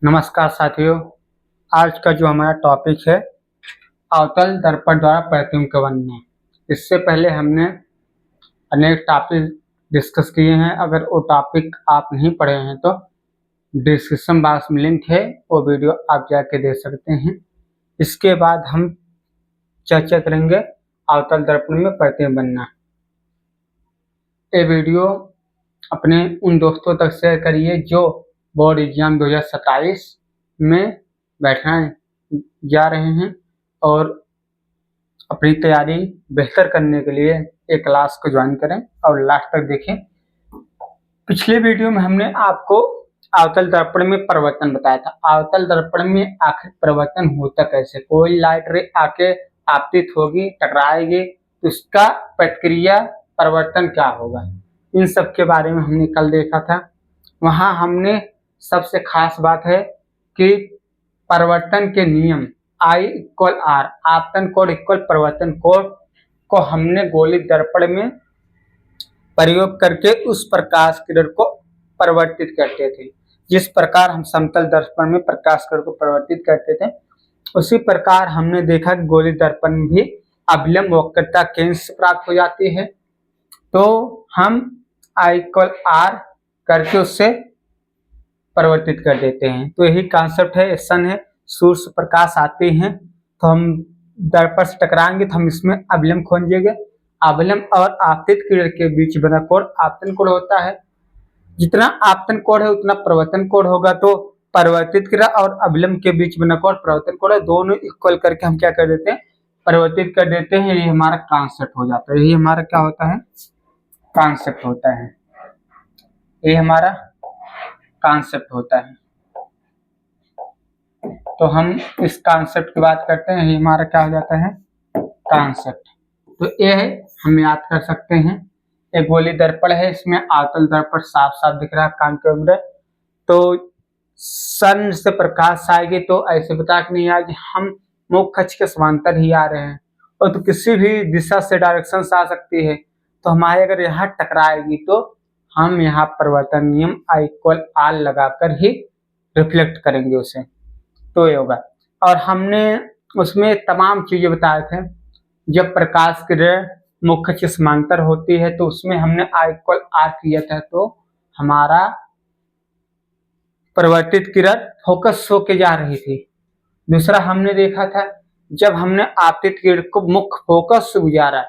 नमस्कार साथियों। आज का जो हमारा टॉपिक है अवतल दर्पण द्वारा प्रतिबिंब का बनना। इससे पहले हमने अनेक टॉपिक डिस्कस किए हैं। अगर वो टॉपिक आप नहीं पढ़े हैं तो डिस्क्रिप्शन बॉक्स में लिंक है, वो वीडियो आप जाके देख सकते हैं। इसके बाद हम चर्चा करेंगे अवतल दर्पण में प्रतिबिंब बनना। ये वीडियो अपने उन दोस्तों तक शेयर करिए जो बोर्ड एग्जाम 2027 में बैठने जा रहे हैं और अपनी तैयारी बेहतर करने के लिए एक क्लास को ज्वाइन करें और लास्ट तक देखें। पिछले वीडियो में हमने आपको अवतल दर्पण में परिवर्तन बताया था। अवतल दर्पण में आखिर परिवर्तन होता कैसे, कोई लाइट रे आके आपतित होगी, टकराएगी, तो उसका प्रतिक्रिया परिवर्तन क्या होगा, इन सब के बारे में हमने कल देखा था। वहां हमने सबसे खास बात है कि परिवर्तन के नियम I=R, आपतन कोण इक्वल परिवर्तन कोण को हमने गोलित दर्पण में प्रयोग करके उस प्रकाश किरण को परिवर्तित करते थे। जिस प्रकार हम समतल दर्पण में प्रकाश किरण को परिवर्तित करते थे, उसी प्रकार हमने देखा कि गोलित दर्पण में भी अभिलंब वक्रता केंद्र से प्राप्त हो जाती है। तो हम I=R करके उससे परिवर्तित कर देते हैं। तो यही कॉन्सेप्ट है, सन है, सूर्य प्रकाश आते हैं तो हम दर्पण से टकराएंगे तो हम इसमें अभिलंब खोजेंगे। अभिलंब और आपतित किरण के बीच बना कोण आपतन कोण होता है। जितना आपतन कोण है उतना परिवर्तन कोण होगा। तो परिवर्तित किरण और अभिलंब के बीच बना कोण परिवर्तन कोण है, दोनों इक्वल करके हम क्या कर देते हैं, परिवर्तित कर देते हैं। ये हमारा कॉन्सेप्ट हो जाता है। यही हमारा क्या होता है, कॉन्सेप्ट होता है। ये हमारा कॉन्सेप्ट होता है। तो हम इस कॉन्सेप्ट की बात करते हैं। ये हमारा क्या हो जाता है, कॉन्सेप्ट। तो ये है, हम याद कर सकते हैं। एक गोली दर्पण है, इसमें अवतल दर्पण साफ साफ दिख रहा है कान के अंदर। तो सन से प्रकाश आएगी तो ऐसे बता के नहीं आएगी, हम मुख्य अक्ष के समांतर ही आ रहे हैं और तो किसी भी दिशा से डायरेक्शन से आ सकती है। तो हमारे अगर यहाँ टकराएगी तो हम यहाँ परिवर्तन नियम I=R लगाकर ही रिफ्लेक्ट करेंगे उसे। तो ये होगा। और हमने उसमें तमाम चीजें बताए थे। जब प्रकाश किरण मुख्य अक्ष समांतर होती है तो उसमें हमने I=R किया था, तो हमारा परिवर्तित किरण फोकस होके जा रही थी। दूसरा हमने देखा था, जब हमने आपतित किरण को मुख्य फोकस से गुजारा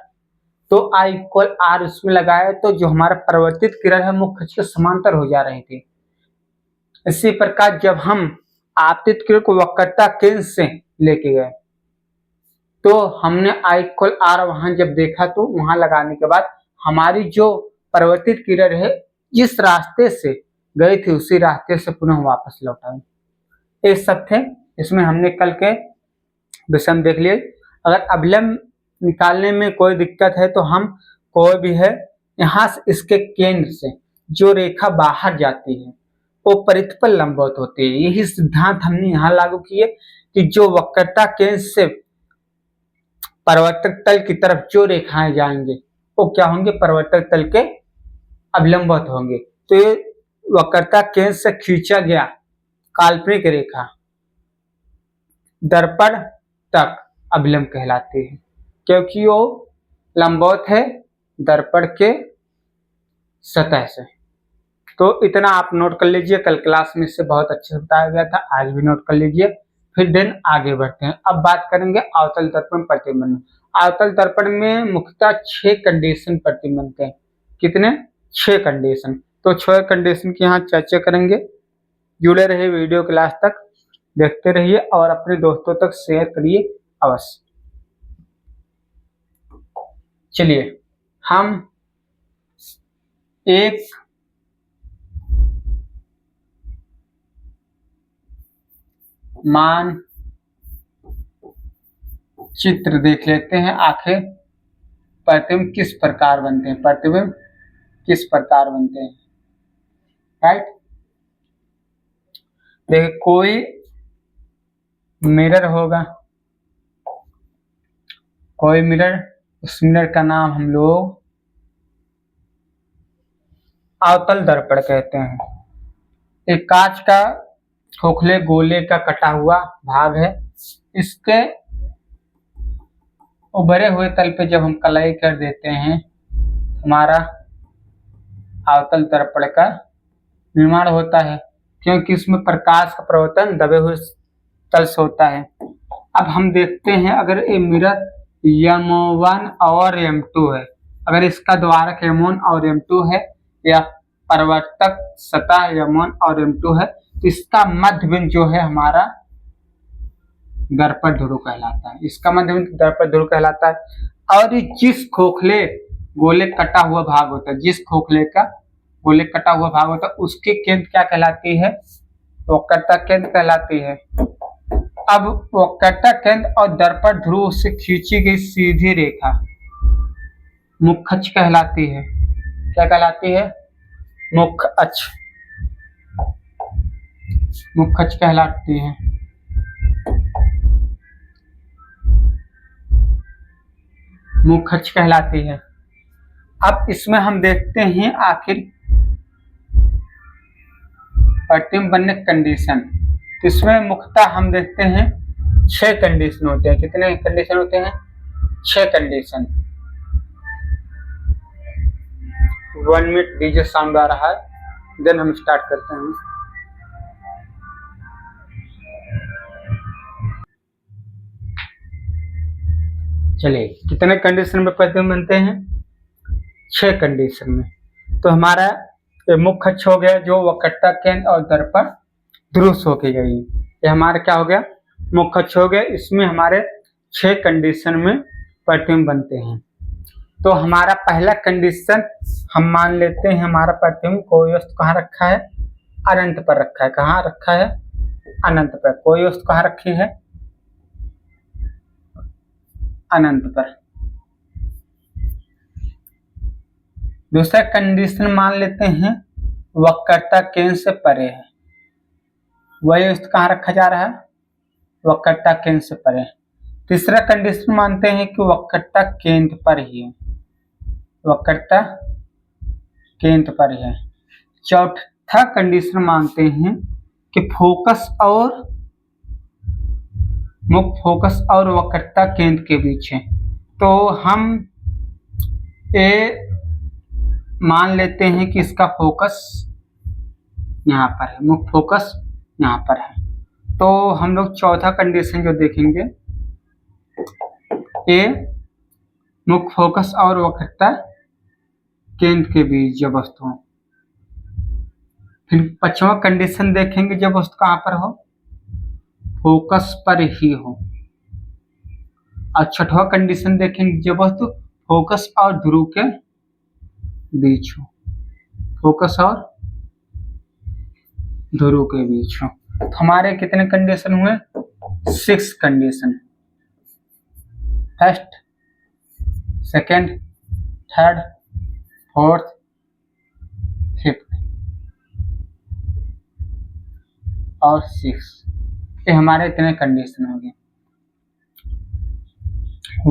तो I=R उसमें लगाया तो जो हमारा परिवर्तित किरण है मुख्य अक्ष के समांतर हो जा रही थी। इसी प्रकार जब हम आपतित किरण को वक्रता केंद्र से लेके गए तो हमने I=R वहां जब देखा तो वहां लगाने के बाद हमारी जो परिवर्तित किरण है जिस रास्ते से गई थी उसी रास्ते से पुनः वापस लौट आई। ये सब थे। इसमें हमने कल के विषय देख लिए। अगर अभिलंब निकालने में कोई दिक्कत है तो हम कोई भी है यहाँ से इसके केंद्र से जो रेखा बाहर जाती है वो परितल लंबवत होती है। यही सिद्धांत हमने यहाँ लागू किए कि जो वक्रता केंद्र से परिवर्तक तल की तरफ जो रेखाएं जाएंगे वो क्या होंगे, परिवर्तक तल के अभिलंबवत होंगे। तो ये वक्रता केंद्र से खींचा गया काल्पनिक रेखा दर्पण तक अभिलंब कहलाती है, क्योंकि वो लंबवत है दर्पण के सतह से। तो इतना आप नोट कर लीजिए। कल क्लास में इससे बहुत अच्छे से बताया गया था, आज भी नोट कर लीजिए। फिर दिन आगे बढ़ते हैं। अब बात करेंगे अवतल दर्पण प्रतिबिंब। अवतल दर्पण में मुख्यतः 6 कंडीशन प्रतिबिंब बनते हैं। कितने? 6 कंडीशन। तो 6 कंडीशन की यहाँ चर्चा करेंगे। जुड़े रहिए वीडियो क्लास तक, देखते रहिए और अपने दोस्तों तक शेयर करिए अवश्य। चलिए हम एक मान चित्र देख लेते हैं। आखिर प्रतिबिंब किस प्रकार बनते हैं, प्रतिबिंब किस प्रकार बनते हैं, राइट। देखिए कोई मिरर होगा, कोई मिरर, उस मिरर का नाम हम लोग अवतल दर्पण कहते हैं। एक कांच का खोखले गोले का कटा हुआ भाग है। इसके उभरे हुए तल पे जब हम कलाई कर देते हैं, हमारा अवतल दर्पण का निर्माण होता है, क्योंकि इसमें प्रकाश का प्रवर्तन दबे हुए तल से होता है। अब हम देखते हैं, अगर ये मिरर M1 और M2 है, अगर इसका द्वारक M1 और M2 है या परिवर्तक सतह M1 और M2 है, तो इसका मध्य बिंदु जो है हमारा दर्पण ध्रुव कहलाता है। इसका मध्य बिंदु दर्पण ध्रुव कहलाता है। और जिस खोखले गोले कटा हुआ भाग होता है, जिस खोखले का गोले कटा हुआ भाग होता है, उसकी केंद्र क्या कहलाती है? वक्रता केंद्र कहलाती है। अब वक्रता केंद्र और दर्पण ध्रुव से खींची गई सीधी रेखा मुख्य अक्ष कहलाती है। क्या कहलाती है? मुख्य अक्ष। मुख्य अक्ष कहलाती है। मुख्य अक्ष कहलाती है। अब इसमें हम देखते हैं आखिर प्रतिबिंब बनने कंडीशन। इसमें मुख्यतः हम देखते हैं 6 कंडीशन होते हैं। कितने कंडीशन होते हैं? 6 कंडीशन। 1 मिनट डीजे साउंड आ रहा है, देन हम स्टार्ट करते हैं। चलिए, कितने कंडीशन में प्रतिबिंब बनते हैं? 6 कंडीशन में। तो हमारा मुख्य अक्ष हो गया, जो वक्रता केंद्र और दर्पण ध्रुव से होके गई, ये हमारा क्या हो गया? मुख्य अक्ष हो गया। इसमें हमारे 6 कंडीशन में प्रतिबिंब बनते हैं। तो हमारा पहला कंडीशन हम मान लेते हैं, हमारा प्रतिबिंब कोई वस्तु कहाँ रखा है? अनंत पर रखा है। कहाँ रखा है? अनंत पर। कोई वस्तु कहाँ रखी है? अनंत पर। दूसरा कंडीशन मान लेते हैं वक्रता केंद्र से परे है। वही वस्तु कहाँ रखा जा रहा है? वक्रता केंद्र से परे। तीसरा कंडीशन मानते हैं कि वक्रता केंद्र पर ही है। वक्रता केंद्र पर है। चौथा कंडीशन मानते हैं कि फोकस और मुख्य फोकस और वक्रता केंद्र के बीच है। तो हम ये मान लेते हैं कि इसका फोकस यहाँ पर है, मुख्य फोकस यहाँ पर है। तो हम लोग चौथा कंडीशन जो देखेंगे, ये मुख्य फोकस और वक्रता केंद्र के बीच जब वस्तु हो। फिर 5वां कंडीशन देखेंगे, जब वस्तु कहाँ पर हो? फोकस पर ही हो। और 6वां कंडीशन देखेंगे, जब वस्तु फोकस और ध्रुव के बीच हो। फोकस और ध्रुव के बीच हो। तो हमारे कितने कंडीशन हुए? 6 condition. First, second, third, fourth, fifth और 6। ये हमारे इतने कंडीशन हो गए।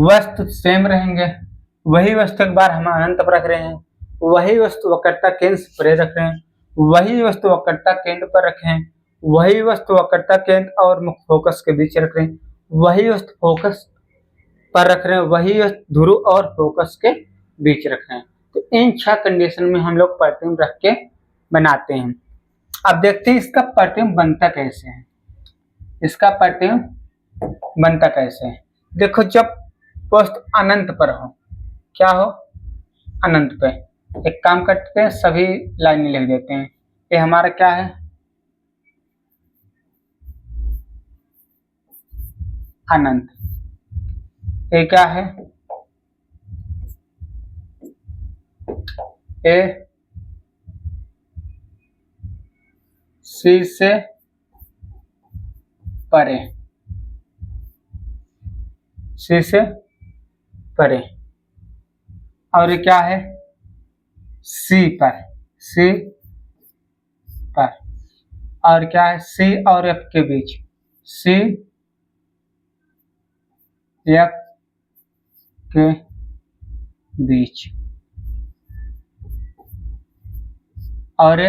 वस्तु सेम रहेंगे। वही वस्तु एक बार हम अनंत पर रख रहे हैं, वही वस्तु वक्रता केंद्र से परे रख रहे हैं, वही वस्तु वक्रता केंद्र पर रखे हैं, वही वस्तु वक्रता केंद्र और मुख्य फोकस के बीच रख रहे हैं, वही वस्तु फोकस पर रख रहे हैं, वही वस्तु ध्रुव और फोकस के बीच रख रहे हैं। तो इन 6 कंडीशन में हम लोग प्रतिबिंब रख के बनाते हैं। अब देखते हैं इसका प्रतिबिंब बनता कैसे है। इसका प्रतिबिंब बनता कैसे है? देखो, जब वस्तु अनंत पर हो, क्या हो? अनंत पे। एक काम करते हैं, सभी लाइनें लिख देते हैं। ये हमारा क्या है? अनंत। ये क्या है? ए सी से परे, सी से परे। और ये क्या है? सी पर, सी पर। और क्या है? सी और एफ के बीच, सी एफ के बीच। और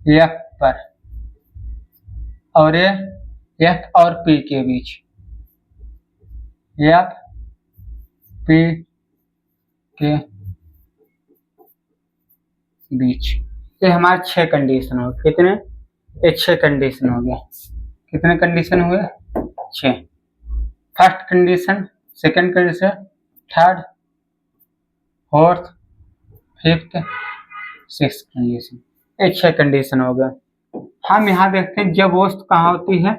एफ पर। और ये एफ और पी के बीच, एफ पी के बीच। ये हमारे 6 कंडीशन हो गए। कितने? ये 6 कंडीशन हो गए। कितने कंडीशन हुए? 6। First condition, second condition, third, fourth, fifth, six condition. ये 6 कंडीशन हो गए। हम यहाँ देखते हैं जब वस्तु कहाँ होती है,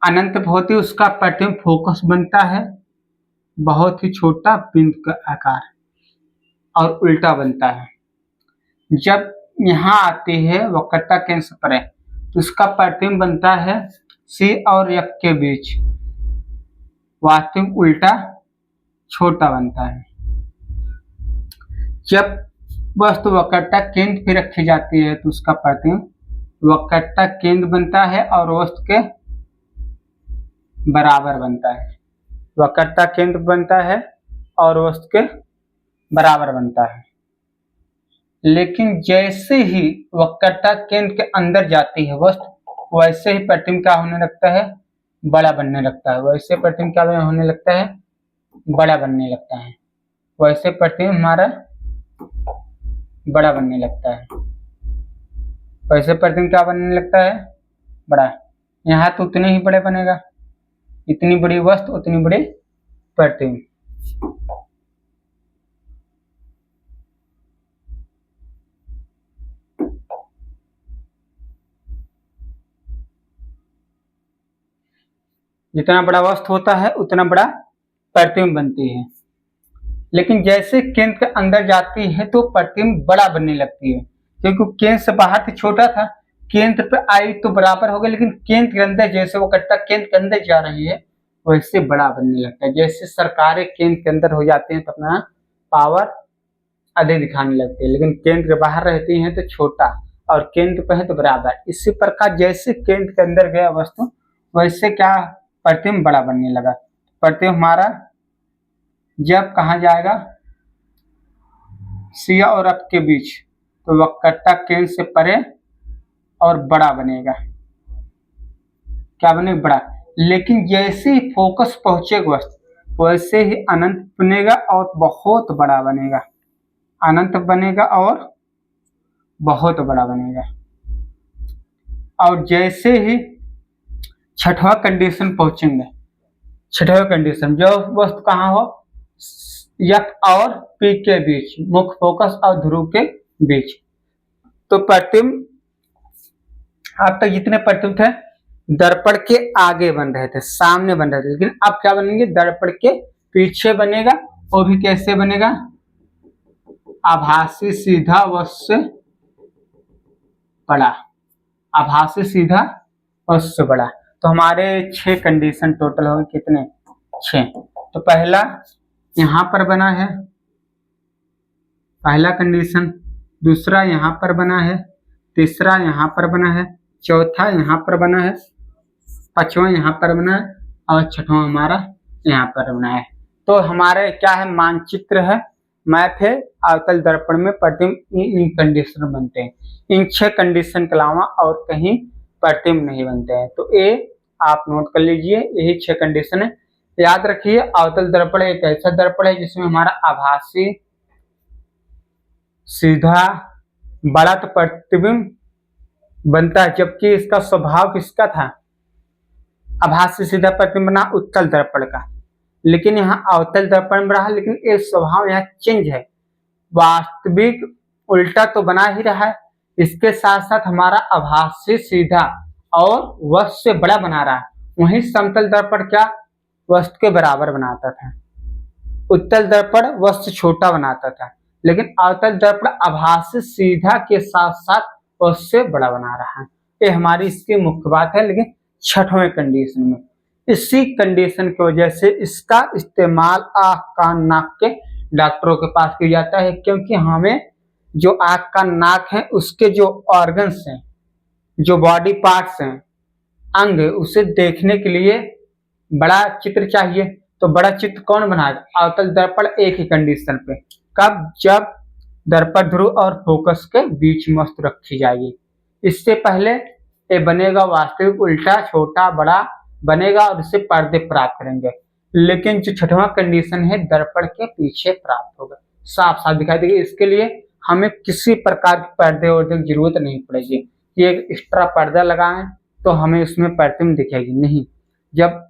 अनंत होती है, उसका प्रतिबिंब फोकस बनता है बहुत ही छोटा बिंदु का आकार और उल्टा बनता है। जब यहाँ आती है वक्रता केंद्र से परे तो उसका प्रतिबिंब बनता है सी और एफ के बीच, वास्तविक उल्टा छोटा बनता है। जब वस्तु वक्रता केंद्र पे रखी जाती है तो उसका प्रतिबिंब वक्रता केंद्र बनता है और वस्तु के बराबर बनता है। वक्रता केंद्र बनता है और वस्तु के बराबर बनता है। लेकिन जैसे ही वक्रता केंद्र के अंदर जाती है वस्तु, वैसे ही प्रतिबिंब क्या होने लगता है? बड़ा बनने लगता है। वैसे प्रतिबिंब क्या होने लगता है? बड़ा बनने लगता है। वैसे प्रतिबिंब हमारा बड़ा बनने लगता है। वैसे प्रतिबिंब क्या बनने लगता है? बड़ा। यहाँ तो उतने ही बड़े बनेगा, इतनी बड़ी वस्तु उतनी बड़ी प्रतिबिंब। जितना बड़ा वस्तु होता है उतना बड़ा प्रतिबिंब बनती है। लेकिन जैसे केंद्र के अंदर जाती है तो प्रतिबिंब बड़ा बनने लगती है, क्योंकि केंद्र से बाहर तो छोटा था, केंद्र पे आई तो बराबर हो गया, लेकिन केंद्र के अंदर जैसे वो वक्रता केंद्र के अंदर जा रही है वैसे बड़ा बनने लगता है। जैसे सरकारें केंद्र के अंदर हो जाती हैं तो अपना पावर अधिक दिखाने लगती है, लेकिन केंद्र के बाहर रहती हैं तो छोटा और केंद्र पे है तो बराबर। इसी प्रकार जैसे केंद्र के अंदर गया वस्तु वैसे क्या प्रतिबिंब बड़ा बनने लगा। प्रतिबिंब हमारा जब कहाँ जाएगा? सी और एफ के बीच, तो वक्रता केंद्र से परे और बड़ा बनेगा। क्या बनेगा? बड़ा। लेकिन जैसे ही फोकस पहुंचेगा वस्तु वैसे ही अनंत बनेगा और बहुत बड़ा बनेगा। अनंत बनेगा और बहुत बड़ा बनेगा। और जैसे ही छठवां कंडीशन पहुंचेंगे, छठवां कंडीशन जो वस्तु कहाँ हो? एफ और पी के बीच, मुख्य फोकस और ध्रुव के बीच। तो प्रतिबिंब अब तक जितने प्रतिबिंब थे दर्पण के आगे बन रहे थे, सामने बन रहे थे, लेकिन अब क्या बनेंगे? दर्पण के पीछे बनेगा। वो भी कैसे बनेगा? आभासी सीधा वस्तु से बड़ा। आभासी सीधा वस्तु से बड़ा। तो हमारे 6 कंडीशन टोटल हो गए। कितने? 6। तो पहला यहाँ पर बना है, पहला कंडीशन। दूसरा यहाँ पर बना है, तीसरा यहाँ पर बना है, चौथा यहाँ पर बना है, पांचवा यहाँ पर बना है और छठवां हमारा यहाँ पर बना है। तो हमारे क्या है? मानचित्र है, मैप है। अवतल दर्पण में प्रतिबिंब इन कंडीशन बनते हैं। इन 6 कंडीशन के अलावा और कहीं प्रतिबिंब नहीं बनते हैं। तो ये आप नोट कर लीजिए, यही 6 कंडीशन है। याद रखिए अवतल दर्पण एक ऐसा दर्पण है जिसमें हमारा आभासी सीधा बड़ा तो प्रतिबिंब बनता है, जबकि इसका स्वभाव किसका था? आभासी सीधा प्रतिबिंब बना उत्तल दर्पण का, लेकिन यहाँ अवतल दर्पण में रहा, लेकिन ये स्वभाव यहाँ चेंज है। वास्तविक उल्टा तो बना ही रहा है, इसके साथ साथ हमारा आभासी सीधा और वस्तु से बड़ा बना रहा है। वहीं समतल दर्पण क्या? वस्तु के बराबर बनाता था। उत्तल दर्पण वस्तु छोटा बनाता था, लेकिन अवतल दर्पण आभासी सीधा के साथ साथ वस्तु से बड़ा बना रहा है। ये हमारी इसकी मुख्य बात है। लेकिन छठवें कंडीशन में इसी कंडीशन की वजह से इसका इस्तेमाल आँख कान नाक के डॉक्टरों के पास किया जाता है, क्योंकि हमें जो आँख का नाक है उसके जो ऑर्गन्स हैं, जो बॉडी पार्ट्स हैं, अंग है, उसे देखने के लिए बड़ा चित्र चाहिए। तो बड़ा चित्र कौन बनाएगा? अवतल दर्पण एक ही कंडीशन पे, कब? जब दर्पण ध्रुव और फोकस के बीच में वस्तु रखी जाएगी। इससे पहले ये बनेगा वास्तविक उल्टा छोटा बड़ा बनेगा और इससे पर्दे प्राप्त करेंगे। लेकिन जो छठवां कंडीशन है दर्पण के पीछे प्राप्त होगा, साफ साफ दिखाई देगी। इसके लिए हमें किसी प्रकार के पर्दे वर्दे की जरूरत नहीं पड़ेगी कि एक एक्स्ट्रा पर्दा लगाएं तो हमें उसमें प्रतिबिंब दिखेगी नहीं। जब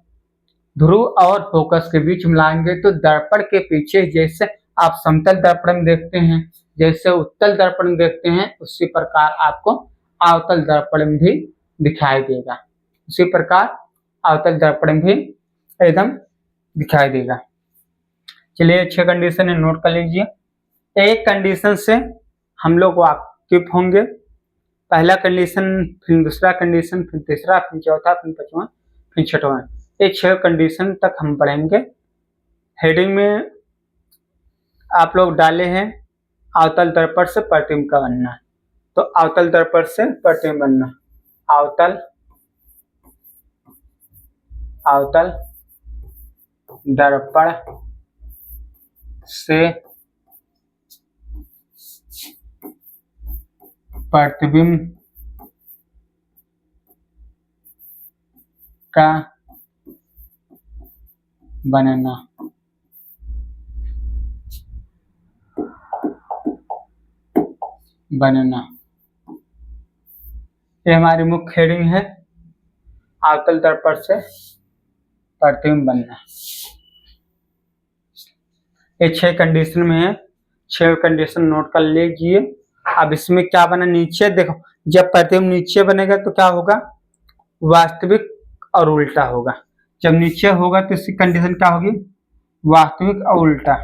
ध्रुव और फोकस के बीच मिलाएंगे तो दर्पण के पीछे जैसे आप समतल दर्पण में देखते हैं, जैसे उत्तल दर्पण में देखते हैं, उसी प्रकार आपको अवतल दर्पण में भी दिखाई देगा। उसी प्रकार अवतल दर्पण में भी एकदम दिखाई देगा। चलिए 6 कंडीशन है, नोट कर लीजिए। एक कंडीशन से हम लोग वाकिफ होंगे, पहला कंडीशन, फिर दूसरा कंडीशन, फिर तीसरा, फिर चौथा, फिर पांचवा, फिर छठवां। ये 6 कंडीशन तक हम पढ़ेंगे। हेडिंग में आप लोग डाले हैं अवतल दर्पण से प्रतिबिंब का बनना, तो अवतल दर्पण से प्रतिबिंब बनना, अवतल दर्पण से प्रतिबिंब का बनना। ये हमारी मुख्य हेडिंग है, अवतल दर्पण से प्रतिबिंब बनना। ये 6 कंडीशन में है, 6 कंडीशन नोट कर लीजिए। अब इसमें क्या बना, नीचे देखो, जब प्रतिबिंब नीचे बनेगा तो क्या होगा, वास्तविक और उल्टा होगा। जब नीचे होगा तो इसकी कंडीशन क्या होगी, वास्तविक और उल्टा।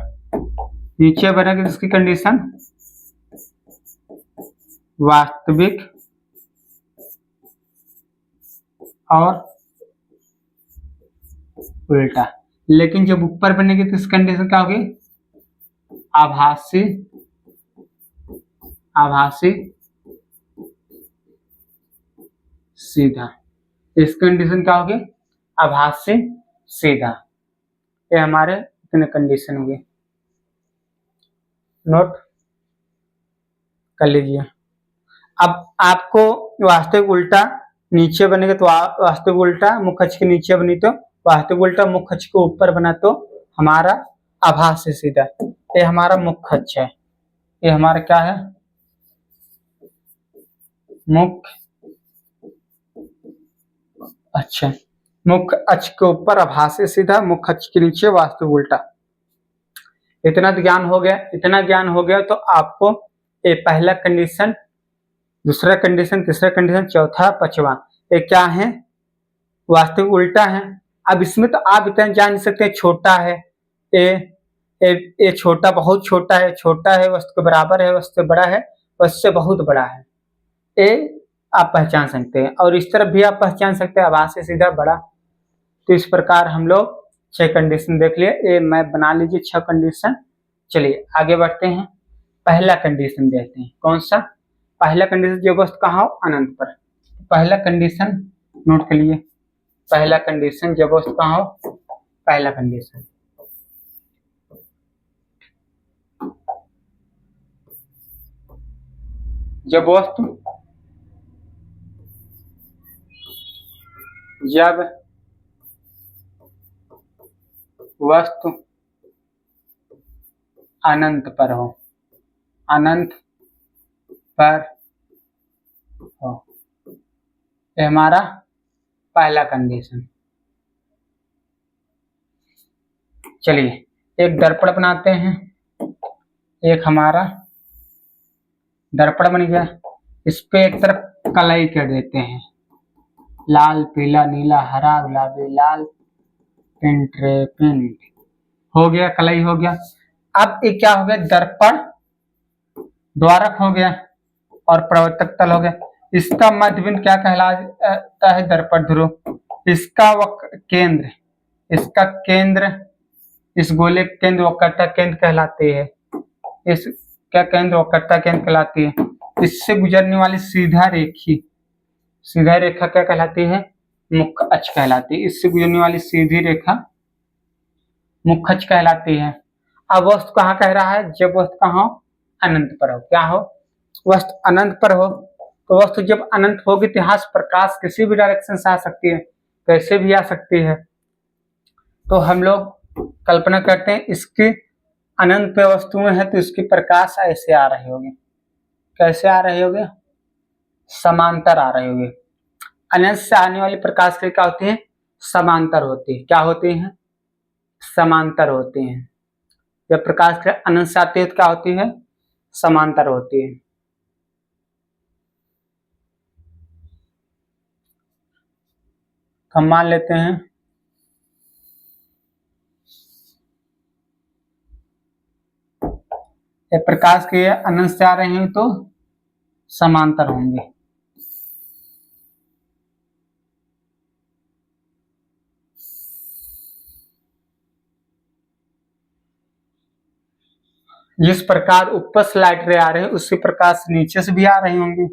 नीचे बनेगा तो इसकी कंडीशन वास्तविक और उल्टा। लेकिन जब ऊपर बनेगी तो इस कंडीशन क्या होगी, आभासी सीधा। इस कंडीशन क्या होगी, आभासी सीधा। ये हमारे इतने कंडीशन हुए, नोट कर लीजिए। अब आपको वास्तविक उल्टा नीचे बनेगा तो वास्तविक उल्टा, मुख्य अक्ष के नीचे बनी तो वास्तविक उल्टा, मुख्य अक्ष को ऊपर बना तो हमारा आभासी सीधा। ये हमारा मुख्य अक्ष है, ये हमारा क्या है, मुख्य अक्ष। मुख्य अक्ष के ऊपर आभासी सीधा, मुख्य अक्ष के नीचे वास्तविक उल्टा। इतना ज्ञान हो गया तो आपको ये पहला कंडीशन, दूसरा कंडीशन, तीसरा कंडीशन, चौथा, पांचवा, ये क्या है, वास्तविक उल्टा है। अब इसमें तो आप इतना जान सकते हैं छोटा है, ये छोटा, बहुत छोटा है, वस्तु के बराबर है, वस्तु से बड़ा है, वस्तु से बहुत बड़ा है, ये आप पहचान सकते हैं। और इस तरफ भी आप पहचान सकते हैं, आभासी सीधा, बड़ा। तो इस प्रकार हम लोग 6 कंडीशन देख लिए, ये मैं बना लीजिए 6 कंडीशन। चलिए आगे बढ़ते हैं, पहला कंडीशन देखते हैं। कौन सा पहला कंडीशन, जो वस्तु कहाँ हो, अनंत पर। पहला कंडीशन नोट कर लिए, पहला कंडीशन जब वस्तु कहाँ हो, पहला कंडीशन जब वस्तु अनंत पर हो, ये हमारा पहला कंडीशन। चलिए एक दर्पण बनाते हैं, एक हमारा दर्पण बन गया, इस पे एक तरफ कलाई कर देते हैं, लाल, पीला, नीला, हरा, गुलाबी, लाल, पिंक, हो गया, कलाई हो गया। अब ये क्या हो गया, दर्पण द्वारक हो गया और प्रवर्तक तल हो गया। इसका मध्यबिंदु क्या कहलाता है, दर्पण ध्रुव। इसका केंद्र, इसका केंद्र, इस गोले केंद्र वक्रता केंद्र कहलाती है। इस क्या केंद्र, वक्रता केंद्र कहलाती है। इससे गुजरने वाली सीधा रेखा क्या कहलाती है, मुख्य अक्ष कहलाती है। इससे गुजरने वाली सीधी रेखा मुख्य अक्ष कहलाती है। अब वस्तु कहाँ कह रहा है, जब वस्तु कहाँ हो, अनंत पर हो। क्या हो, वस्तु अनंत पर हो तो वस्तु जब अनंत होगी तो यहाँ से प्रकाश किसी भी डायरेक्शन से आ सकती है, कैसे भी आ सकती है। तो हम लोग कल्पना करते हैं इसकी अनंत पे वस्तुएं हैं तो इसकी प्रकाश ऐसे आ रही होगी, कैसे आ रही होगी, समांतर आ रही होगी। अनंत से आने वाली प्रकाश की क्या होती है, समांतर होती है। क्या होती है, समांतर होती है। जब प्रकाश की अनंत से आती है तो क्या होती है, समांतर होती है। हम मान लेते हैं ये प्रकाश के अनंत से आ रहे हैं तो समांतर होंगे। जिस प्रकार ऊपर से लाइट रे आ रहे हैं उसी प्रकार से नीचे से भी आ रहे होंगे,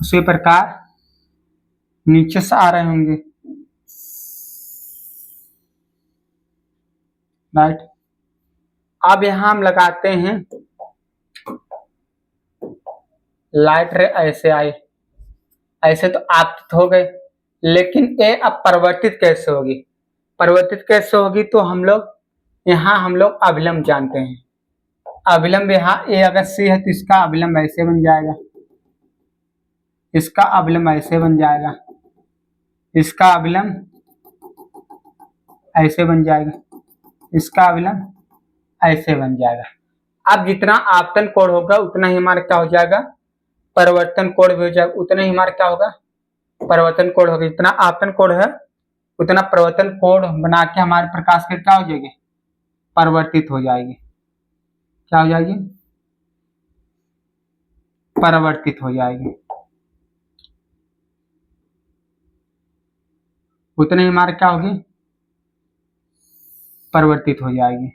उसी प्रकार नीचे से आ रहे होंगे, राइट। अब यहां हम लगाते हैं लाइट रे ऐसे आई, ऐसे तो आपतित हो गए, लेकिन ये अब परिवर्तित कैसे होगी, परिवर्तित कैसे होगी तो हम लोग अभिलंब जानते हैं। अभिलंब यहाँ ए अगर सी है तो इसका अभिलंब ऐसे बन जाएगा, इसका अभिलंब ऐसे बन जाएगा, इसका अभिलंब ऐसे बन जाएगा, इसका अभिलंब ऐसे बन जाएगा। अब जितना आपतन कोण होगा उतना ही हमारा क्या हो जाएगा, परिवर्तन कोण भी हो जाएगा, उतना ही हमारा क्या होगा, परिवर्तन कोण होगा। जितना आपतन कोण है उतना परिवर्तन कोण बना के हमारे प्रकाश की क्या हो जाएगी, परिवर्तित हो जाएगी। क्या हो जाएगी, परिवर्तित हो जाएगी। उतने ही हमारे क्या होगी, परिवर्तित हो जाएगी।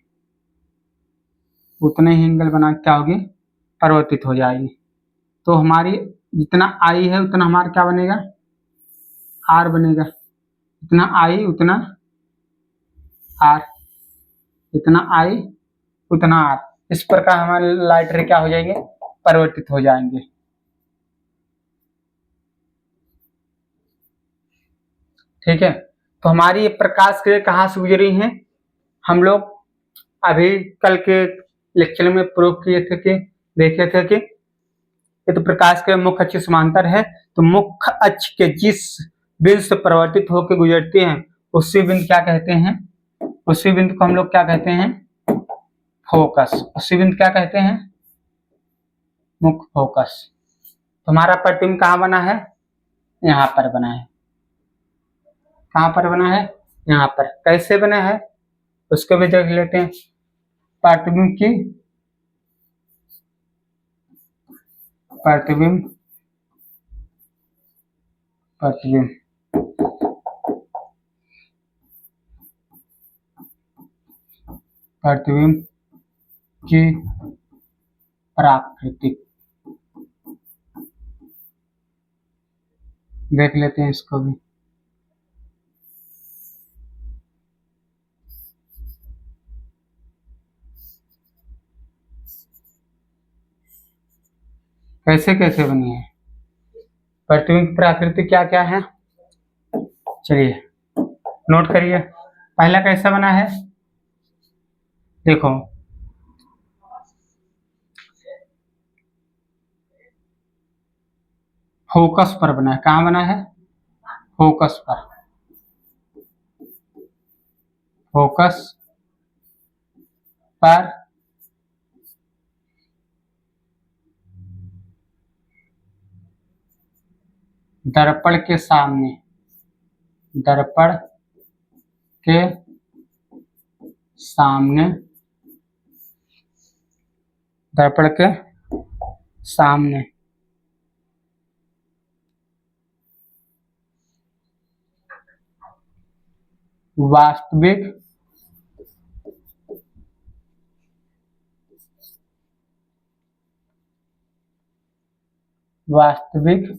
उतने ही एंगल बना के क्या होगी, परिवर्तित हो जाएगी। तो हमारी जितना आई है उतना हमारा क्या बनेगा, आर बनेगा। जितना आई उतना आर, जितना आई उतना आर। इस प्रकार हमारे लाइट रे क्या हो जाएंगे, परिवर्तित हो जाएंगे। ठीक है, तो हमारी ये प्रकाश किरण कहाँ से गुजरी हैं, हम लोग अभी कल के लेक्चर में प्रूव किए थे कि देखे थे कि ये तो प्रकाश के मुख्य अक्ष समांतर है, तो मुख्य अक्ष के जिस बिंदु से परिवर्तित होकर गुजरते हैं उसी बिंदु क्या कहते हैं, उसी बिंदु को हम लोग क्या कहते हैं, फोकस। उसी बिंदु क्या कहते हैं, मुख्य फोकस। तुम्हारा प्रतिबिंब कहाँ बना है, यहाँ पर बना है। कहाँ पर बना है, यहाँ पर। कैसे बना है उसको भी देख लेते हैं। प्रतिबिंब की प्रतिबिंब प्रतिबिंब प्रतिबिंब की प्राकृतिक, देख लेते हैं इसको भी। कैसे कैसे बनी है प्रतिबिंब की प्राकृतिक, क्या क्या है, चलिए नोट करिए। पहला कैसा बना है, देखो फोकस पर बना है। कहाँ बना है, फोकस पर। फोकस पर दर्पण के सामने, दर्पण के सामने, दर्पण के सामने वास्तविक वास्तविक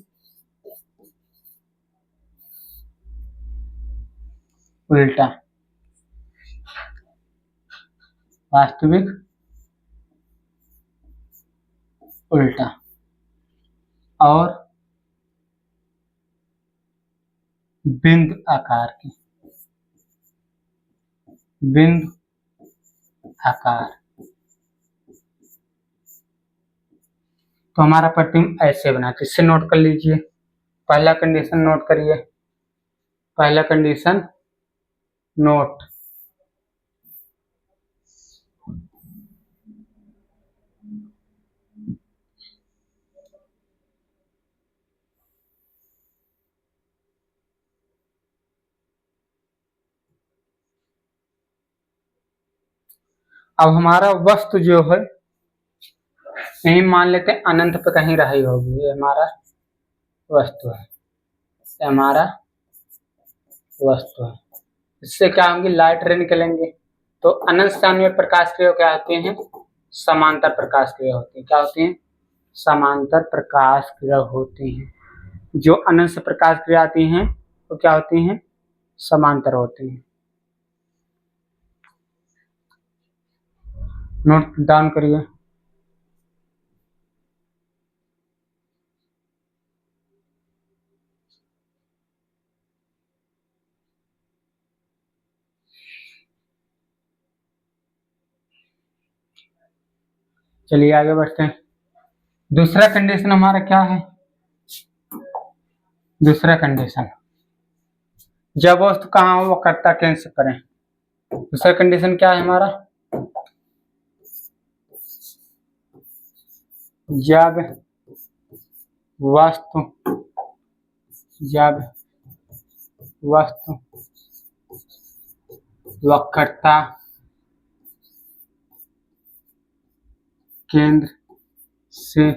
उल्टा, वास्तविक उल्टा। और बिंदु आकार की, बिंदु आकार। तो हमारा प्रतिबिंब ऐसे बना, किससे नोट कर लीजिए। पहला कंडीशन नोट करिए, पहला कंडीशन नोट। अब हमारा वस्तु जो है यही मान लेते हैं अनंत पे कहीं रही होगी, ये हमारा वस्तु है, ये हमारा वस्तु है। इससे क्या होंगी, लाइट रे निकलेंगे। तो अनंत स्थान में प्रकाश क्रिया क्या होती हैं, समांतर प्रकाश क्रिया होती है। क्या होती हैं, समांतर प्रकाश क्रिया होती हैं। जो अनंत से प्रकाश क्रिया आती हैं वो क्या होती हैं, समांतर होती हैं। नोट डाउन करिए। चलिए आगे बढ़ते हैं। दूसरा कंडीशन हमारा क्या है, दूसरा कंडीशन जब वस्तु कहाँ हो वक्रता केंद्र से परे। दूसरा कंडीशन क्या है हमारा, जब वस्तु वक्रता केंद्र से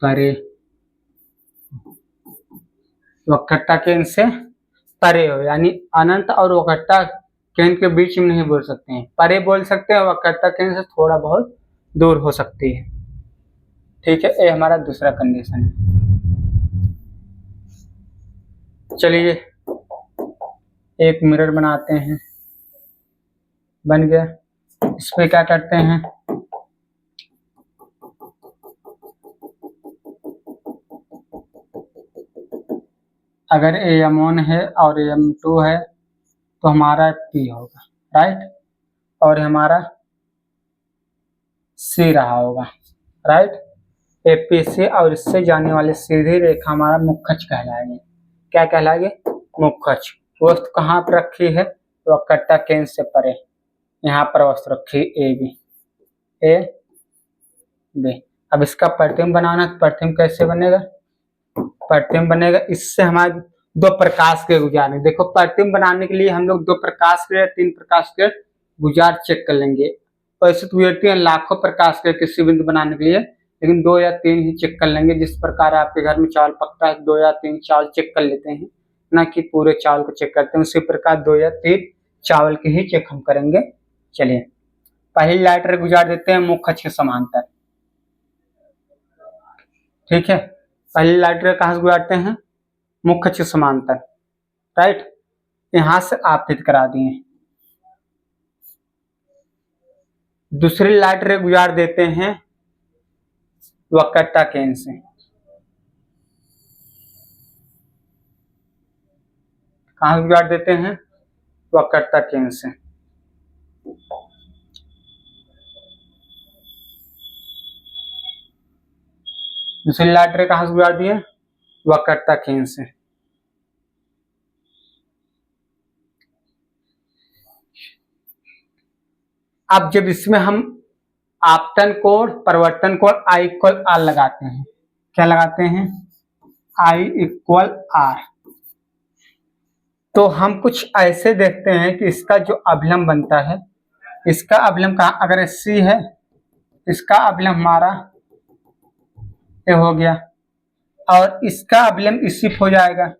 परे, वक्रता केंद्र से परे हो, यानी अनंत और वक्रता केंद्र के बीच में नहीं बोल सकते हैं, परे बोल सकते हैं, वक्रता केंद्र से थोड़ा बहुत दूर हो सकती है। ठीक है, ये हमारा दूसरा कंडीशन है। चलिए एक मिरर बनाते हैं, बन गया। इस पे क्या करते हैं, अगर AM1 है और AM2 है तो हमारा P होगा, राइट, और हमारा C रहा होगा, राइट। APC और इससे जाने वाली सीधी रेखा हमारा मुख्यच कहलाएगी। क्या कहलाएगी, मुख्यच। वस्तु कहाँ पर रखी है, वक्रता केंद्र से परे, यहाँ पर वस्तु रखी A B। अब इसका प्रतिबिंब बनाना, प्रतिबिंब कैसे बनेगा, प्रतिबिंब बनेगा इससे हमारे दो प्रकाश के गुजारेंगे। देखो प्रतिबिंब बनाने के लिए हम लोग दो प्रकाश के, तीन प्रकाश के गुजार चेक कर लेंगे। वैसे तो व्यक्ति लाखों प्रकाश के किसी बिंदु बनाने के लिए, लेकिन 2 या 3 ही चेक कर लेंगे। जिस प्रकार आपके घर में चावल पकता है 2 या 3 चावल चेक कर लेते हैं, ना कि पूरे चावल को चेक करते हैं, उसी प्रकार 2 या 3 चावल के ही चेक हम करेंगे। चलिए पहली लाइट रे गुजार देते हैं मुख्य अक्ष के समांतर। ठीक है, पहली लाइट रे कहाँ से गुजारते हैं, मुख्य अक्ष के समांतर, राइट। यहां से आपतित करा दिए। दूसरी लाइट रे गुजार देते हैं वक्रता केंद्र से। कहां गुजार देते हैं, वक्रता केंद्र से। दूसरी लाइट रे कहां से गुजार दिए, वक्रता केंद्र से। अब जब इसमें हम आपतन कोण परिवर्तन कोण I=R लगाते हैं, क्या लगाते हैं, I=R, तो हम कुछ ऐसे देखते हैं कि इसका जो अभिलंब बनता है, इसका अभिलंब कहाँ, अगर C है इसका अभिलंब हमारा ये हो गया, और इसका अभिलंब इसी हो जाएगा,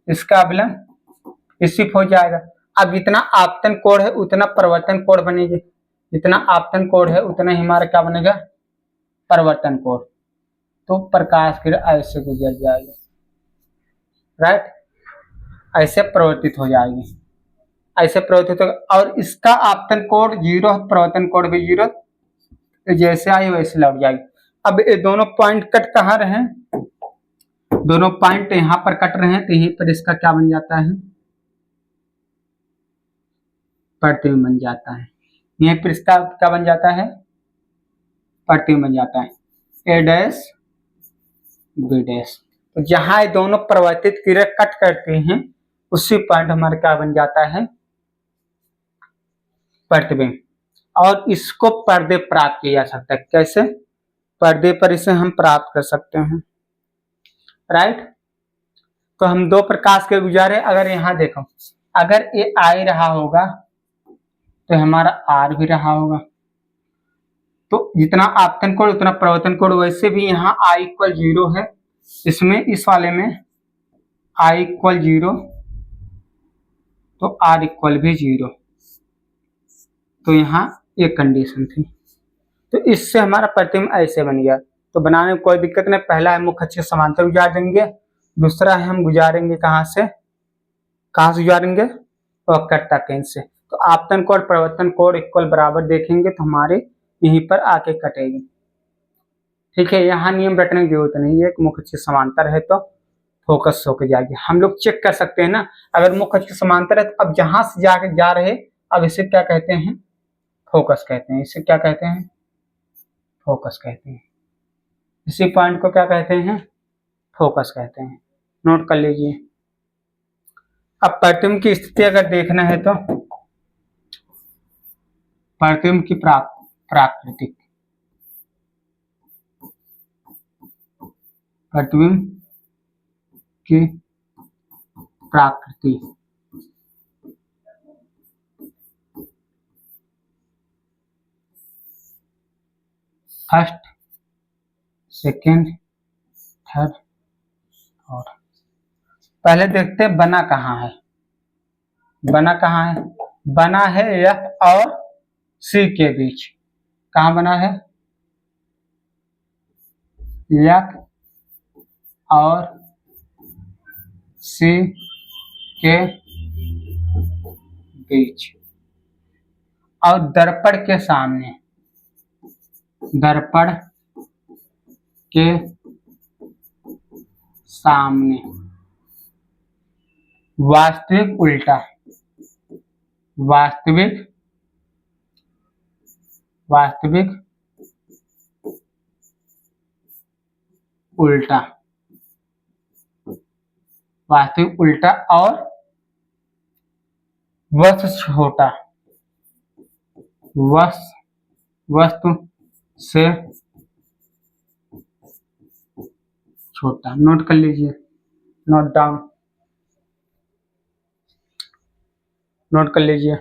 इसका अभिलंब इसी हो जाएगा। अब जितना आपतन कोण है उतना परिवर्तन कोण बनेगी, जितना आपतन कोण है उतना ही हमारा क्या बनेगा, परिवर्तन कोण। तो प्रकाश किरण ऐसे गुजर जाएगी, राइट, ऐसे परिवर्तित हो जाएगी, ऐसे परिवर्तित होगा। और इसका आपतन कोण 0, परिवर्तन कोण भी 0, जैसे आई वैसे लौट जाएगी। अब ये दोनों पॉइंट कट कहाँ रहे हैं, दोनों पॉइंट यहाँ पर कट रहे हैं, तो यहीं पर इसका क्या बन जाता है, प्रतिबिंब बन जाता है। यहीं पर इसका क्या बन जाता है, प्रतिबिंब बन जाता है, ए डैश बी डैश। तो जहां ये दोनों परिवर्तित किरण कट करते हैं उसी पॉइंट हमारा क्या बन जाता है, प्रतिबिंब। और इसको पर्दे प्राप्त किया जा सकता है, कैसे, पर्दे पर इसे हम प्राप्त कर सकते हैं, राइट। तो हम दो प्रकाश के गुजारे, अगर यहाँ देखो, अगर ये आई रहा होगा तो हमारा आर भी रहा होगा, तो जितना आपतन कोण उतना प्रवर्तन कोण। वैसे भी यहाँ आई इक्वल 0 है, इसमें इस वाले में आई इक्वल 0 तो आर इक्वल भी 0, तो यहाँ एक कंडीशन थी। तो इससे हमारा प्रतिबिंब ऐसे बन गया। तो बनाने में कोई दिक्कत नहीं। पहला है मुख्य अक्ष समांतर गुजार देंगे, दूसरा है हम गुजारेंगे कहाँ से गुजारेंगे, वक्रता केंद्र से। तो आपतन कोण प्रवर्तन कोण इक्वल बराबर देखेंगे तो हमारे यहीं पर आके कटेगी, ठीक है। यहाँ नियम रटने की जरूरत नहीं है, मुख्य अक्ष समांतर है तो फोकस होकर जाएगी। हम लोग चेक कर सकते हैं ना, अगर मुख्य अक्ष समांतर है तो अब जहां से जाके जा रहे, अब इसे क्या कहते हैं, फोकस कहते हैं। इसे क्या कहते हैं, फोकस कहते हैं। इसी पॉइंट को क्या कहते हैं, फोकस कहते हैं। नोट कर लीजिए। अब प्रतिबिंब की स्थिति अगर देखना है तो प्रतिबिंब की प्राकृतिक, प्रतिबिंब की प्राकृति, फर्स्ट सेकेंड थर्ड और पहले देखते हैं बना कहाँ है, बना कहाँ है, बना है एफ और सी के बीच। कहाँ बना है, एफ और सी के बीच और दर्पण के सामने, दर्पण के सामने वास्तविक उल्टा, वास्तविक उल्टा, वास्तविक उल्टा और वस्तु छोटा, वस्तु से छोटा। नोट कर लीजिए, नोट डाउन, नोट कर लीजिए।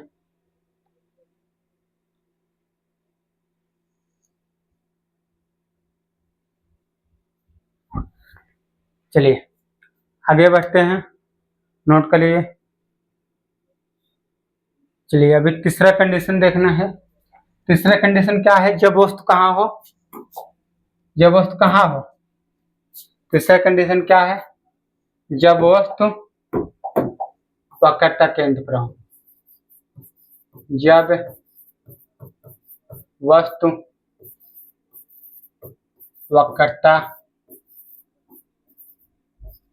चलिए आगे बढ़ते हैं, नोट कर लीजिए। चलिए अभी तीसरा कंडीशन देखना है। तीसरा कंडीशन क्या है, जब वस्तु कहाँ हो, जब वस्तु कहाँ हो। तीसरा कंडीशन क्या है, जब वस्तु वक्रता केंद्र पर हो, जब वस्तु वक्रता